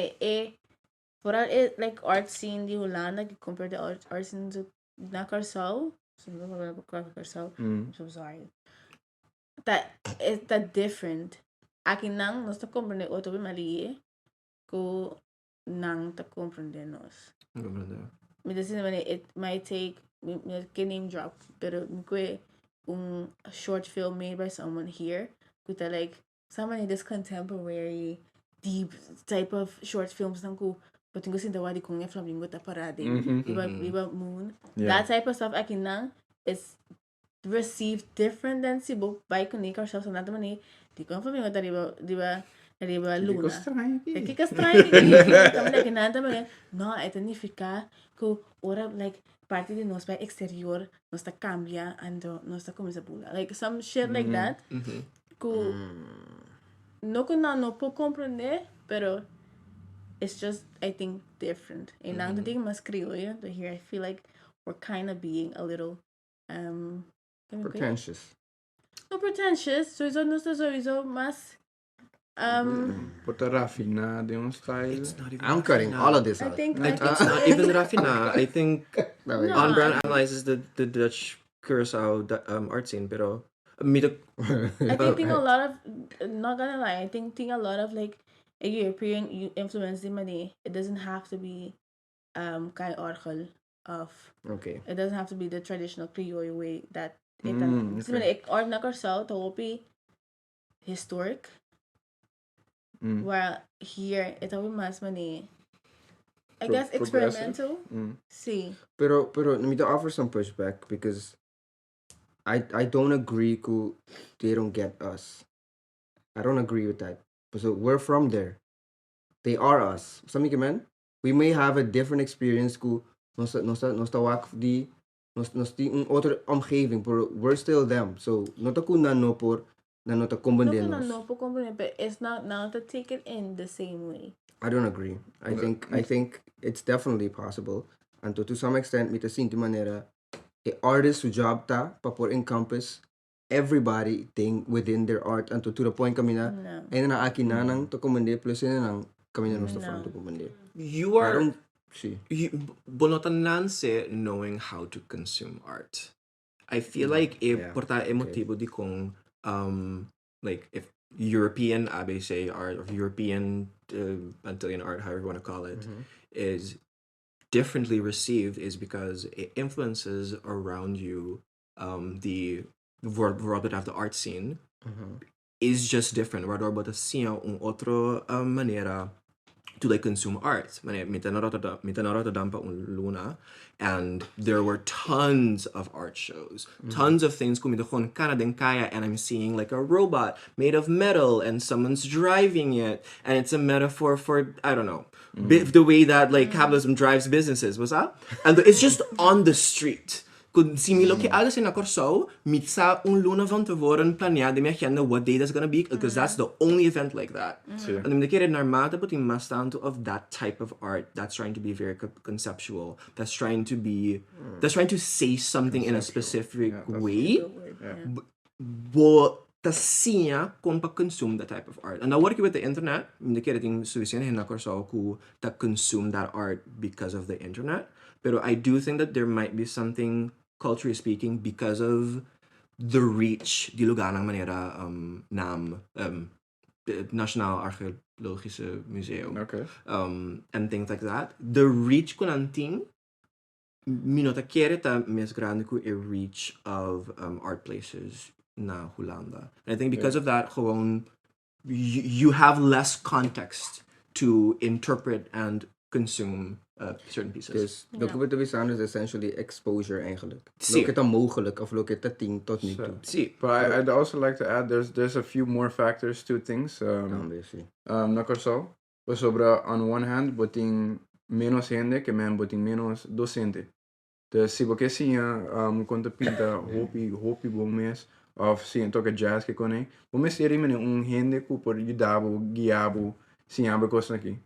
vooral it like art scene die Hollanda compared to art scene to na Curaçao. I'm so sorry. That is that different. Aqui não nós tá compreendendo outro bem mali ko não tá compreendendo nós. Me decide it might take me name drop, pero me short film made by someone here with like someone in this contemporary deep type of short films nang ko but tingo sin dawadi kung flamingo ta parade iba moon that type of stuff aqui não is received different than si book by kunik ourselves on that money di ko flamingo ta diba luna que estranho também que nada também no ito ni fica ko ora like parte de nós by exterior nós ta cambia ando nós ta começa pula like some shit like that ko no ko no po compreender pero it's just I think different and now the thing mas criollo to here I feel like we're kind of being a little pretentious. No pretentious sowieso mas Porta raffinado in un style. It's not even I'm cutting all of this I out. think it's not even raffina. I think No. OnBrand analyzes the Dutch Curacao art scene, pero I think a lot of not gonna lie I think a lot of like a European influence in money it doesn't have to be kai orgel of Okay. it doesn't have to be the traditional Creole way that Okay. art na Curaçao to be historic while here it will mas money I guess experimental see Pero let me to offer some pushback because I don't agree ko they don't get us. I don't agree with that. So we're from there. They are us. Something man. We may have a different experience ko nos wak di un other omgeving but we're still them. So not ako no por na not combandenos. no but it's not now to take it in the same way. I don't agree. I think it's definitely possible. And to some extent, mita sinti manera, a artist who job ta papor encompass everybody thing within their art and to the point kami na ay na akin na nang to kumande plus na nang kami na gusto from to kumande. you are I don't see. bonotan lanse knowing how to consume art. I feel like porta emotivo di kung like if European ABC art or European Antillean art, however you want to call it, is differently received is because it influences around you the world that have the art scene is just different. Rador bota siya un otro manera to like consume art. Mita na Rotterdam pa un luna, and there were tons of art shows, tons of things kumita kon Canada kaya, and I'm seeing like a robot made of metal and someone's driving it, and it's a metaphor for I don't know the way that like capitalism drives businesses. What's that? And it's just on the street. Kung similo ki alles in Corso, mitsa un luna van tevoren planeerde mi agenda what day that's gonna be, because that's the only event like that. And then the kid in Armada put in mastanto of that type of art that's trying to be very conceptual, that's trying to say something in a specific way. But tasinha kon consume that type of art. And now working with the internet, the kid ting suicide in Corso who that consume that art because of the internet. But I do think that there might be something, culturally speaking, because of the reach, di lugar ng manera National Archeologische Museum. Okay. And things like that. The reach ko nanting, minota kere ta mas grande ko a reach of art places na Holanda. And I think because of that, gewoon, you have less context to interpret and consume certain pieces. Dus wat we staan is essentially exposure eigenlijk. Look at mogelijk of look at 10 tot nu toe. But I'd also like to add there's a few more factors to things. Na Corso, pues sobra on one hand boting menos gente que men boting menos docente. Dus si porque si conta pinta hopi bom mes of si toca jazz que kone, bom mes seri mene gente ku por ajudabo, guiabo, si abre coisa aqui.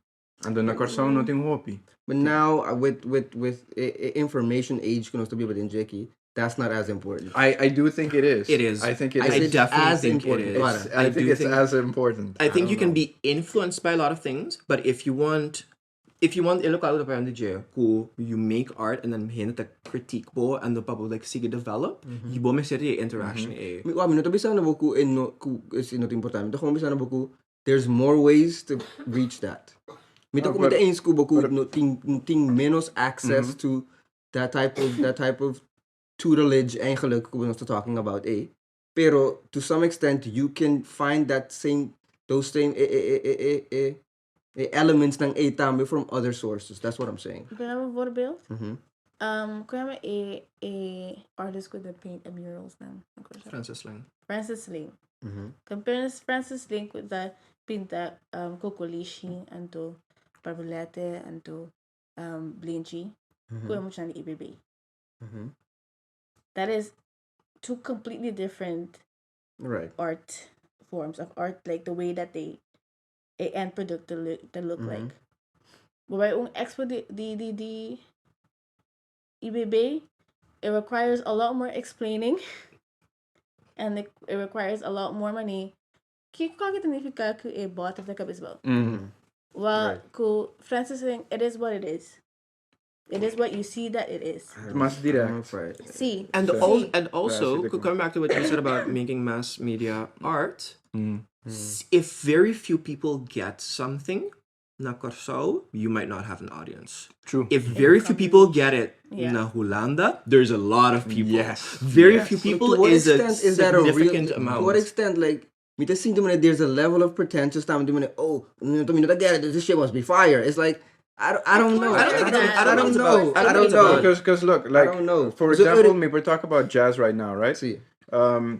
And then na Corso não tem hopi. But now with information age can also be within Jackie, that's not as important. I do think it is. It is. I think it is. I definitely think it is. I think it's as important. I think you can be influenced by a lot of things, but if you want ilocado pa DJ who you make art and then hint the critique bo and the public like sige develop, you bo meseri interaction eh. Minuto bisa na boku is not important. Minuto bisa na boku there's more ways to reach that. Mito ko mita eens ko boku no ting menos access to that type of tutelage eigenlijk we was talking about pero to some extent you can find those same elements ng tama from other sources. That's what I'm saying. Ik heb een voorbeeld. Kun je een artist could paint a murals now? Francis Ling. Compare Francis Ling with the pinta Kokolishi and to Barbulete and to Blinchi. Kun mo siya ni EBB. That is two completely different art forms of art, like the way that they end product to look like. But by expo the EBB, it requires a lot more explaining, and it requires a lot more money. Kiko kita ni fika ku a bot of the kabisbal. Well, ku Francis saying it is what it is. It is what you see that it is. Mas direct. See. And also, coming back to what you said about making mass media art, if very few people get something, na Corso, you might not have an audience. True. If very few people get it, na Holanda, there's a lot of people. Yes. Very few people is a significant amount. To what extent, like, there's a level of pretentious time doing this shit must be fire. It's like, I don't know. I don't know. Because look, like, I don't know. For example, we're talking about jazz right now, right? See.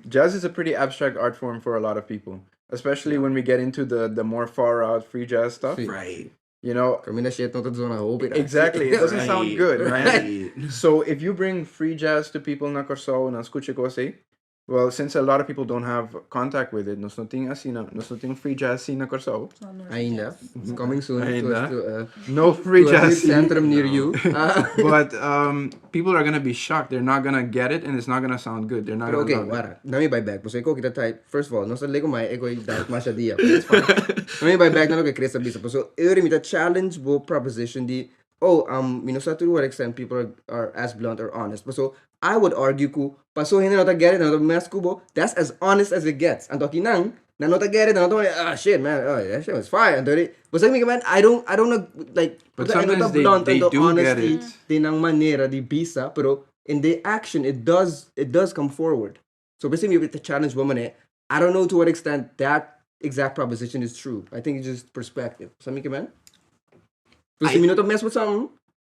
Jazz is a pretty abstract art form for a lot of people, especially when we get into the more far out free jazz stuff. Right. You know, exactly. It doesn't sound good, right? So if you bring free jazz to people na Corso na escuche kose, well, since a lot of people don't have contact with it, nos noting free jazz na Corso. Ainda. It's coming soon. No free jazz centrum near you. But people are gonna be shocked. They're not gonna get it, and it's not gonna sound good. They're not gonna. Okay, wara. Nami buy back. So kita type. First of all, no sa lego mai ego that masha dia. It's fine. Nami buy back na no Chris bisa. So mita challenge bo proposition di. To what extent people are as blunt or honest. But so I would argue ku paso hindi nota get it na mas kubo. That's as honest as it gets. And talking nang na nota get it na nota shit man. Oh that shit was fire. And but saying man I don't know like. But sometimes they do get it. Di nang manera di bisa. Pero in the action it does come forward. So basically with the challenge woman I don't know to what extent that exact proposition is true. I think it's just perspective. Something man. So if you not mess with something,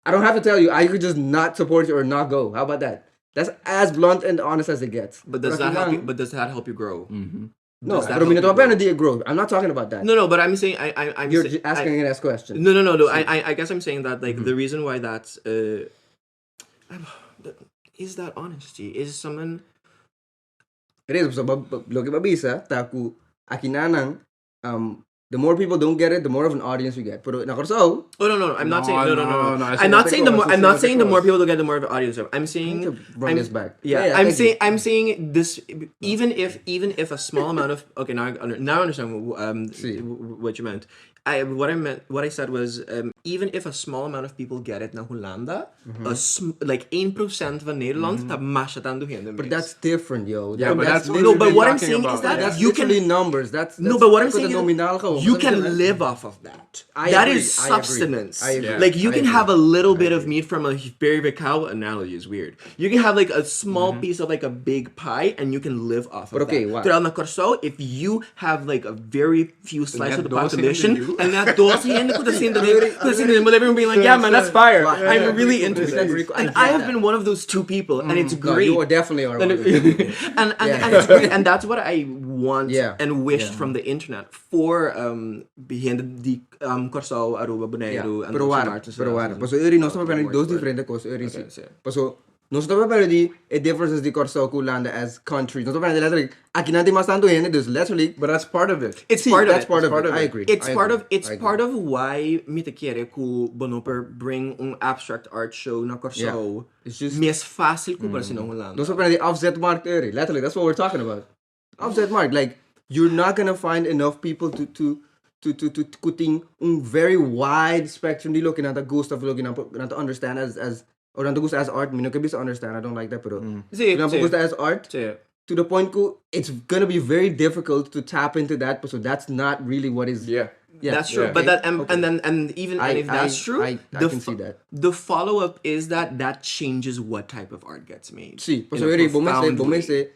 I don't have to tell you. I could just not support you or not go. How about that? That's as blunt and honest as it gets. But does that help you? But does that help you grow? No, Does that pero help you grow? minute growth. I'm not talking about that. No, but I'm saying I'm You're say- asking an ask question. No. I guess I'm saying that like the reason why that's is that honesty is someone. It is. So, look at Babisa, taku, akinanang, the more people don't get it, the more of an audience you get. Pero nakorso, Oh no, I'm not saying no. I I'm not saying the more. I I'm not see saying the more people will get, the more of an audience. I'm I saying. need to run this back. Yeah, thank you. I'm saying this. Even if a small amount of now I understand See. what you meant. What I said was even if a small amount of people get it na Hollanda, like 1% van Nederland dat masha aan doen. But that's different, yo. Yeah, but that's no. But what I'm talking saying about. is that That's you can. literally numbers. That's No, but what I'm ko saying the nominal ko. is you can live off of that. That agree, is I agree. substance. I agree. Yeah. Like you I can agree. have a little bit of meat from a very cow analogy is weird. You can have like a small piece of like a big pie and you can live off of But okay, that. wow. Terwijl na Corso, if you have like a very few slices of the net dosing population in the and that doos in the same but everyone being like, yeah man, that's fire. Wow. I'm really I into get this. that. And I have been one of those two people and it's No, great. you are definitely are. And, one of those people. and Yeah. it's great, and that's what I want Yeah. and wished from the internet for behind the Corso, Aruba, Bonaire, and Pero those wara, artists. pero wara. Paso eri no stop Word, those word. different cos eri Okay, si. so- Paso no stop di a difference is the Corso Kulanda as countries. No stop literally aquí nanti mas tanto gente dus literally. But that's part of it. It's See, part of that's it. part It's of part it. of I it. agree. It's I part agree. of it's I agree. part of why me te quiere ku bonoper bring abstract art show na Corso. Yeah. It's just- mais fácil ku para sinong Holanda. No stop the offset mark eri. Literally that's what we're talking about. Offset mark like you're not gonna find enough people to kuting very wide spectrum di looking at the ghost of looking at to understand as or not gusto as art. Me no can be understand. I don't like that, pero Sí, Kung sí. gusto as art. Sí. To the point ko, it's gonna be very difficult to tap into that, so that's not really what is. Yeah. Yeah, That's true, Yeah. but that Okay. and even and if that's true, I the can see that. The follow up is that changes what type of art gets made. See, in so a eri profound way. bomese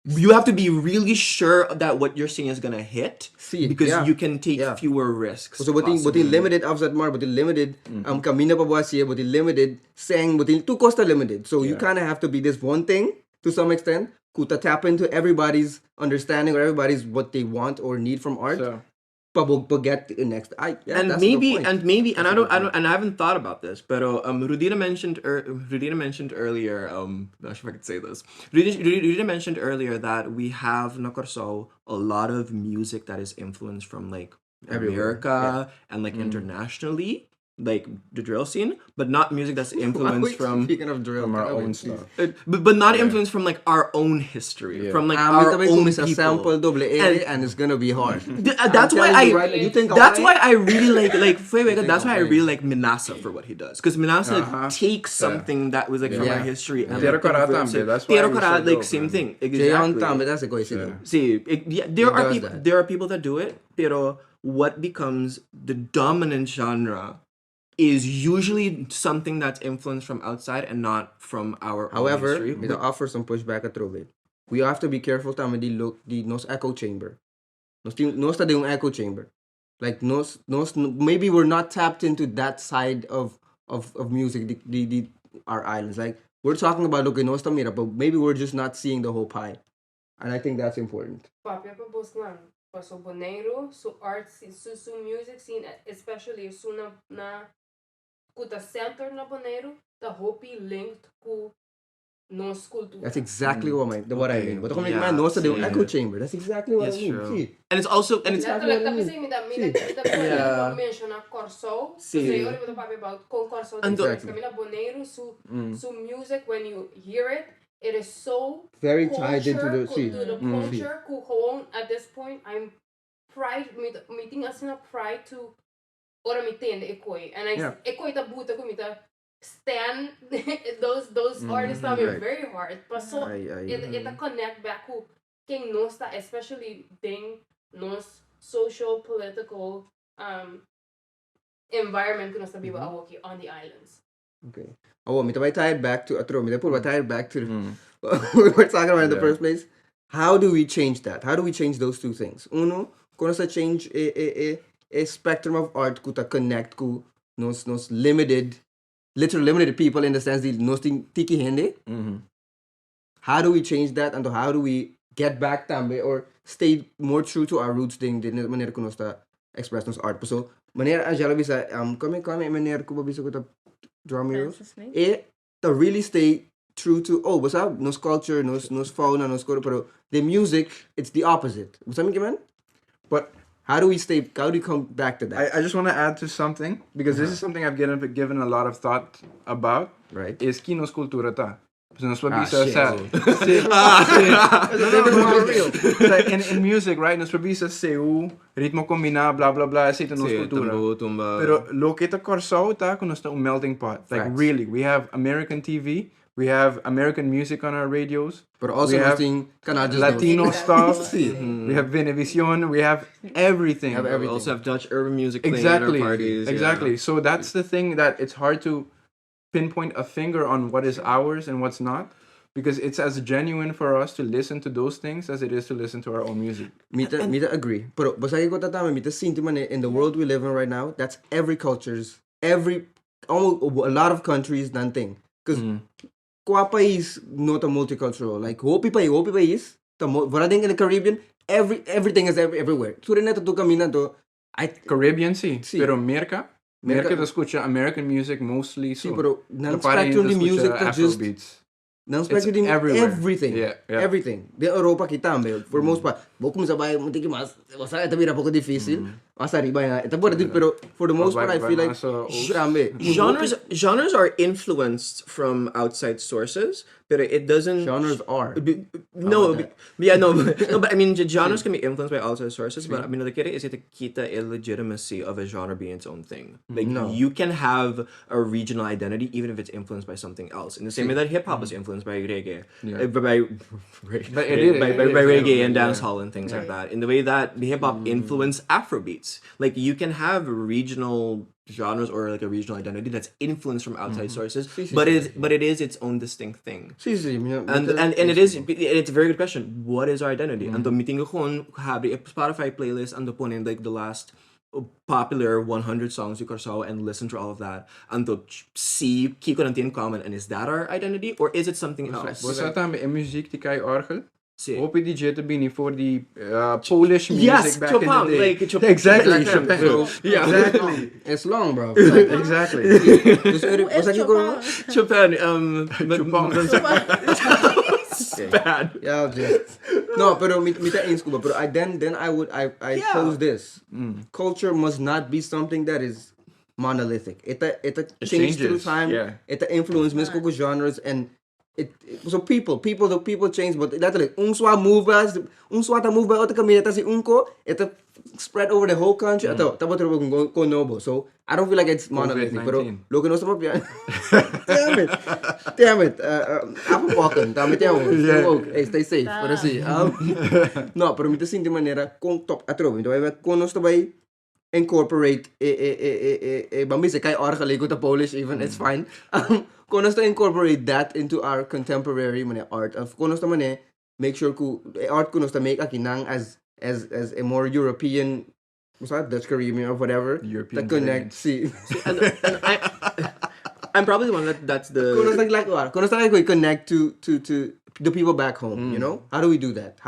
You have to be really sure that what you're saying is gonna hit, See, because yeah. you can take Yeah. fewer risks. so buting possibly. limited offset mar, buting limited kamina pa buasia, buting limited sang, buting tu costa limited. So you Yeah. kind of have to be this one thing to some extent. Kuta tap into everybody's understanding or everybody's what they want or need from art. So, But get the next. And that's maybe the point. and I don't and I haven't thought about this, but Rudina mentioned earlier. Not sure if I could say this. Rudina mentioned earlier that we have na Corso a lot of music that is influenced from like Everywhere, America and like internationally, like the drill scene, but not music that's influenced from. Speaking of drill, from our okay, own please. stuff. But not influenced from like our own history, Yeah. from like We our tabi own kumis a people. sample double A and it's gonna be hard. That's I'm why telling you I. right now, you think That's why? why I really like. That's why I why? really like Minasa for what he does, because Minasa takes something that was like from Yeah. our history and Tero like, Kara converts tambe, it. that's why Tero it was Kara, so like dope, same man. thing. Jayon Exactly. tambe, that's a go Yeah. See, there It are does people. that. There are people that do it, pero what becomes the dominant genre is usually something that's influenced from outside and not from our own However, history. we offer some pushback at Trove. We have to be careful tama di look di nos echo chamber. Nos ta yung echo chamber. Like nos maybe we're not tapped into that side of music the our islands. Like we're talking about okay nos ta mira, but maybe we're just not seeing the whole pie. And I think that's important. Papia pa Bosnan. Paso Bonaire, su art scene, su music scene, especially su na kuta center na Bonaire, the hopi linked ku nos cultura. That's exactly what I Okay. mean. But kung Yeah, may nos ta yung see. echo chamber. That's exactly what It's I mean. true. See? And it's also and it's Exactly what I Tapos mean. mi mention na Corso. Sí. Kasi ori mo papi about con Corso. And Exactly. Kami na Bonaire, su music when you hear it, it is so Very tied into the culture, see. to the culture ku gewoon at this point I'm pride meeting as na pride to ora mi tende ekoi and I Yeah. ekoi ta buta ko mita stand those artists are right. very hard but so it connect back ku king nosta especially ding nos social political environment ko nosta biwa awoki on the islands. Okay. Oh, me tied back to Atro. Me tied back to what we were talking about in the Yeah. first place. How do we change that? How do we change those two things? Uno, kung sa change a spectrum of art ku ta connect ku nos limited people in the sense that nos tiki hende. How do we change that and how do we get back tambe or stay more true to our roots ding din manera ko nos ta express nos art. So manera Angela bisa kami manera ko bisa ko ta drummer to really stay true to basta nos culture nos fauna nos pero the music it's the opposite. Basta man? But how do we come back to that? I just want to add to something because this is something I've given a lot of thought about. Right. Is kinos cultura ta. So nos in music, right? Nos pabisa seu ritmo combinado, blah blah blah, essa nos cultura. Pero lo que ta corso ta con nos melting pot. Like really, we have American TV. We have American music on our radios. But also we have Latino stuff. We have Venevisión. We have everything. We also have Dutch urban music playing at our parties. Exactly. Yeah. So that's the thing that it's hard to pinpoint a finger on what is ours and what's not. Because it's as genuine for us to listen to those things as it is to listen to our own music. Mita agree. Pero basagi ko tatama mita sinti man in the world we live in right now, that's every culture's, almost a lot of countries nanting. Because Kwa país not a multicultural. Like hopi país, varading in the Caribbean, everything is everywhere. So rin tu kami to Caribbean sí. Pero Merca te escucha American music mostly. So pero non spectrum the music that just non spectrum everything. Yeah. Everything. De Europa kita for most part. Bokum sa bahay muntik mas wasa ito bira poko difícil. Asa riba nga. Ito pero for the most part I feel like genres are influenced from outside sources, but it doesn't. Genres are. But I mean, genres can be influenced by outside sources. But I mean, the kid is it kita illegitimacy of a genre being its own thing. Like you can have a regional identity even if it's influenced by something else. In the same way that hip hop is influenced by reggae, by reggae and dancehall and things like that. In the way that hip hop influenced Afrobeats, like you can have regional genres or like a regional identity that's influenced from outside sources, but it is its own distinct thing. And it's a very good question. What is our identity? And the meeting ko have a Spotify playlist and the point like the last popular 100 songs you saw and listen to all of that and to see kiko natin in common, and is that our identity or is it something else? Was dat dan bij muziek die kai orgel? Hope DJ to be for the Polish music yes, back Chopin, in the day. like Chopin. Exactly. Chopin. Yeah, exactly. It's long, bro. Exactly. Chopin. Bad. Yeah, just no, pero mita in school, but then I pose this. Culture must not be something that is monolithic. It changes through time. Yeah. It influence musical genres and so people change, but letterly unswa move ba ota kamina si unko it spread over the whole country ato tapos ko nobo. So I don't feel like it's monolithic, pero look no sa papya. Damn it. Ako poken, damit yaw. Hey, stay safe. Pero si no, pero mita sin de manera kung top atro, então vai konos to bay incorporate bambise kay orgel ko ta Polish even it's fine. Konos to incorporate that into our contemporary art of konos to mane make sure ku art konos to make akinang as a more European Dutch Caribbean or whatever European that connect see and I'm probably the one that's the konos to connect to the people back home, you know? How do we do that?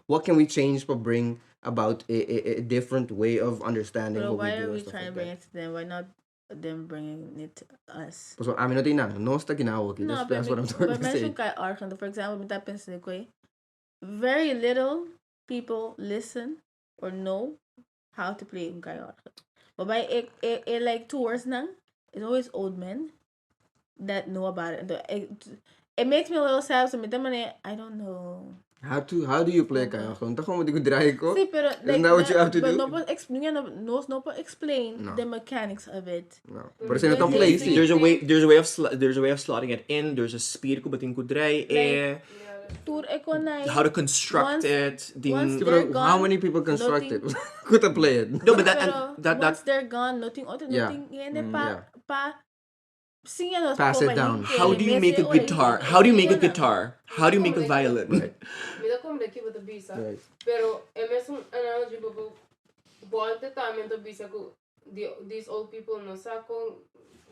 What can we change to bring about a different way of understanding what why we do? Why are we trying to bring it to them? Why not them bringing it to us? So I'm not that's what I'm trying to say. For example, very little people listen or know how to play Unkai Orchel. But by it like tours now, it's always old men that know about it. It makes me a little sad. So I don't know. How do you play kaya? Konta ko mo di ko dry ko. See, pero isn't that what you have to do? No explain the mechanics of it. No. Pero sino tong play? There's a way of slotting it in. There's a speed ko bating ko dry how to construct it. How many people construct it? Could play it? No, but once they're gone, nothing. Pass it down. How do you make a guitar? How do you make a guitar? How do you make a violin? Mira como de aqui bota bisa. Pero é mesmo analogy bobo. Volta também do bisa ku these old people no sa kung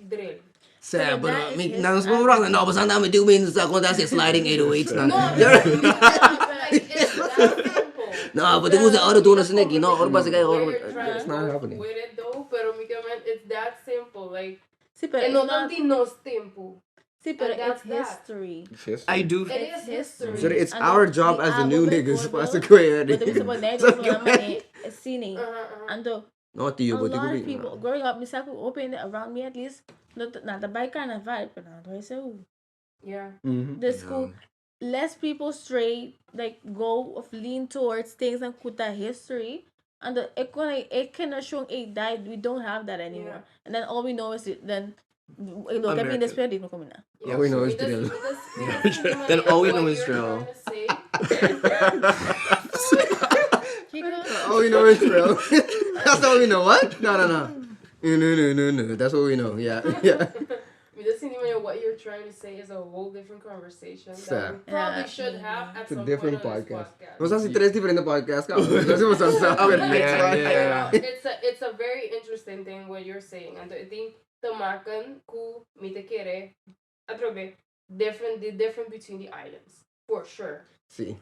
drill. Sad, but that is his nang wrong na no, basta namin 2 minutes ako that's sliding 808s na. No, like it's that simple. No, but it was the other tune snake, you know, or ba sige, Where or you're trying it's to not go happening. with it though, pero it's that simple. Like, See, but and it's no not. tanti no tempo. See, but and it's that's that. history. I do. It is history. So it's And our the- job the as the new album niggas is para good, sa kuya. But the reason why they So don't want money is sini. And No, a tiyo, but lot of you people growing up, Misaku open it around me at least. Not the bike kind of vibe, but not I say Yeah. the school. Less people straight like go of lean towards things and kuta history. And the it can show it died. We don't have that anymore. And then all we know is then look at me in this period. Yeah, we know it's Because- drill. because Then all we what know is you're drill. trying to say- All we know is drill. That's all we know. What? No. No. That's what we know. Yeah. Because what you're trying to say is a whole different conversation that Fair. we probably should have at It's a some different point on this podcast. podcast. Was dat tres different podcast? That's what's up. Yeah. It's a very interesting thing what you're saying. And I think te maken ku mite kere atrobe the difference between the islands for sure. See.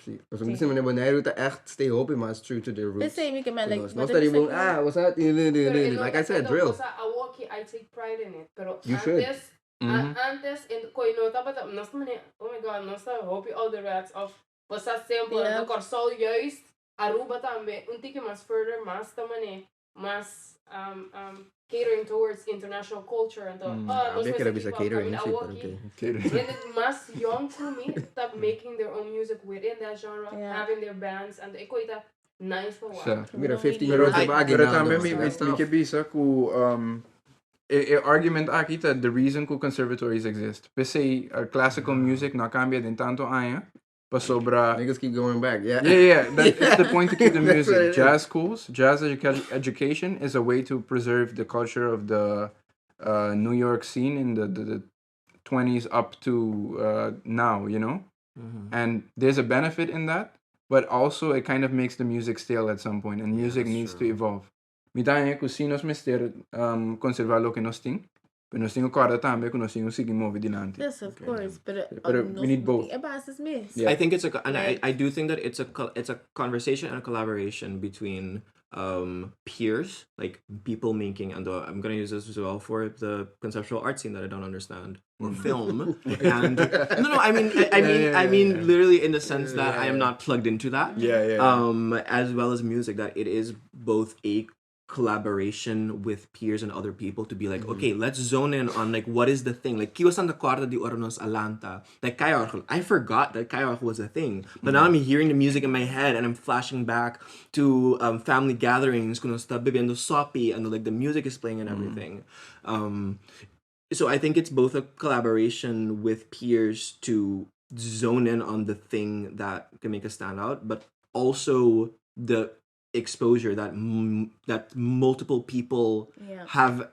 Dus we moeten met een route echt stay open, maar it's true to the They roots. say we can like. No study boom. What's that? Like I said, drill. I walk it, I take pride in it. Pero You should. antes in koi nota but nasta mane oh my god nasta hope you all the rats of was dat simpel Yeah. de corsol juist Aruba tambe un tiki mas further mas tamane mas catering towards international culture and Ik heb eens een catering muziek, maar oké. mas young to me stop making their own music within that genre, having their bands and ik weet dat nice for Sure. what. Mira, 15 Pero years old pero también mi que bisa ku argument aquí that the reason ku conservatories exist. Pese classical music na cambia din tanto año pa sobra. Niggas keep going back, yeah. Yeah. It's the point to keep the That's what it music. is. Jazz schools, education is a way to preserve the culture of the New York scene in the 20s up to now, you know? And there's a benefit in that, but also it kind of makes the music stale at some point, and music needs to evolve. Midanya ku sinos mister conservar lo que nos ting, pero nos ting acorda tambe ku nos ting sigi movi dinanti. Yes, of course, but we need both. Yeah. I think it's I do think that it's a conversation and a collaboration between peers, like people making, and I'm gonna use this as well for the conceptual art scene that I don't understand, or film. And no, I mean literally in the sense that I am not plugged into that. As well as music, that it is both a collaboration with peers and other people to be like, okay, let's zone in on like what is the thing. Like kiwasan the kwarta di ornos alanta. Like I forgot that kayark was a thing. But now I'm hearing the music in my head and I'm flashing back to family gatherings, kuno sta bebiendo sopi, and like the music is playing and everything. So I think it's both a collaboration with peers to zone in on the thing that can make us stand out, but also the exposure that that multiple people have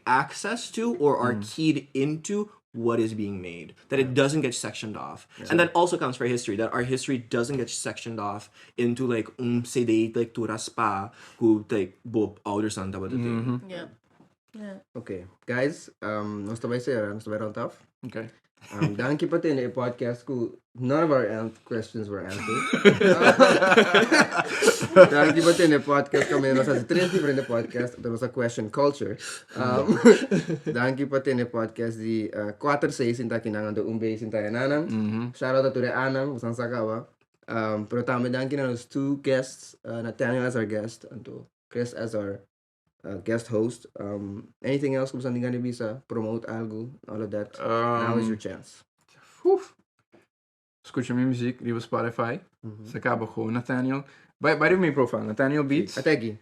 access to or are keyed into what is being made, that it doesn't get sectioned off. And that also counts for history, that our history doesn't get sectioned off into like CD like turaspa who like bo ouders aan dat thing. Okay, guys, nós também será, nós também round off. Okay. Dank je voor in podcast. None of our questions were answered. Dank je voor in de podcast. Kami nós fazemos 3 different podcast. Dat was a question culture. Dank je voor in de podcast die 4-6 in takinang do base in tayananang. Shout out to the Anang, usang sakawa. Pero también dank je aan ons 2 guests. Nathaniel as our guest and to Chris as our guest host. Anything else kung saan di gani bisa promote algo, all of that. Now is your chance. Escucha mi muziek, die op Spotify. Sa acaba gewoon Nathaniel. Bij mijn profile, Nathaniel.Beats. Ategi.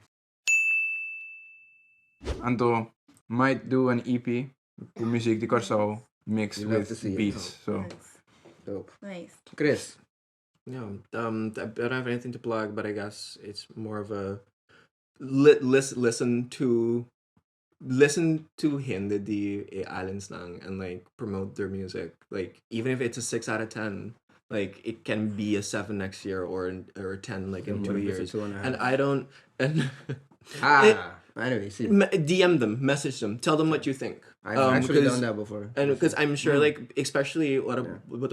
Anto might do an EP with muziek die Corso mixed You love to with see it. beats. So Dope. Nice. Chris. Yeah, I don't have anything to plug, but I guess it's more of a listen to him the islands nang and like promote their music. Like even if it's a 6 out of 10, like it can be a 7 next year or 10 like in 2 years. And I don't and Anyway, see. DM them, message them, tell them what you think. I've actually done that before. And because I'm sure, like, especially what op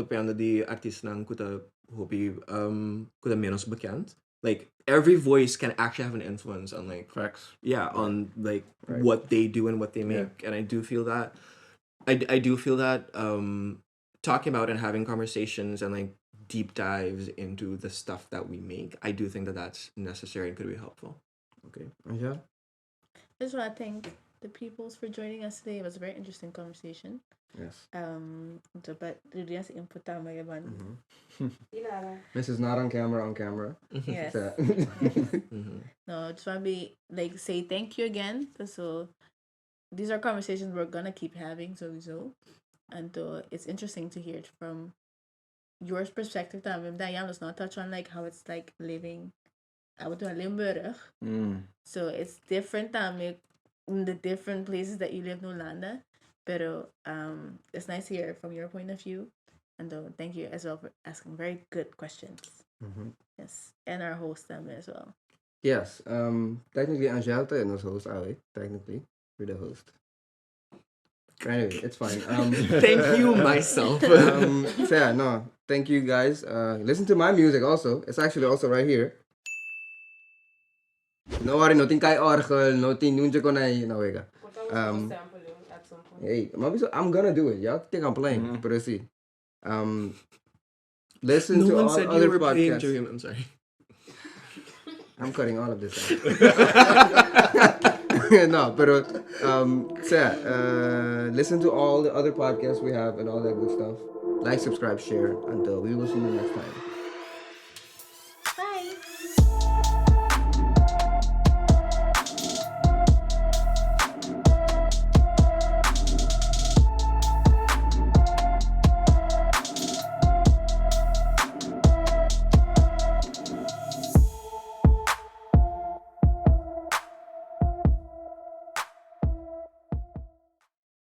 die artiest nang kuta hopi kuta menos bekend. Like, every voice can actually have an influence on, like, Facts. yeah, on like what they do and what they make. And I do feel that I do feel that talking about and having conversations and like deep dives into the stuff that we make, I do think that that's necessary and could be helpful. Okay. Angèle? I just want to thank the peoples for joining us today. It was a very interesting conversation. Yes. But the input tama yaman. Mrs. Not on camera. Yes. No, just want to be like say thank you again. So these are conversations we're gonna keep having sowieso. And it's interesting to hear it from your perspective. Diane does not touch on like how it's like living out in Limburg. So it's different in the different places that you live in Holanda. Pero it's nice to hear from your point of view. And thank you as well for asking very good questions. Yes. And our host as well. Yes. Technically Angèle is host, technically. We're the host. Anyway, it's fine. Thank you, myself. So yeah, no. Thank you guys. Listen to my music also. It's actually also right here. No worry, nothing kai orgel, nothing nunja ko na wega. Hey, I'm gonna do it. Y'all think I'm playing, but see. Listen no to one all said other you were podcasts. Joïm, I'm sorry. I'm cutting all of this out. No, but so yeah, listen to all the other podcasts we have and all that good stuff. Like, subscribe, share. Until we will see you next time.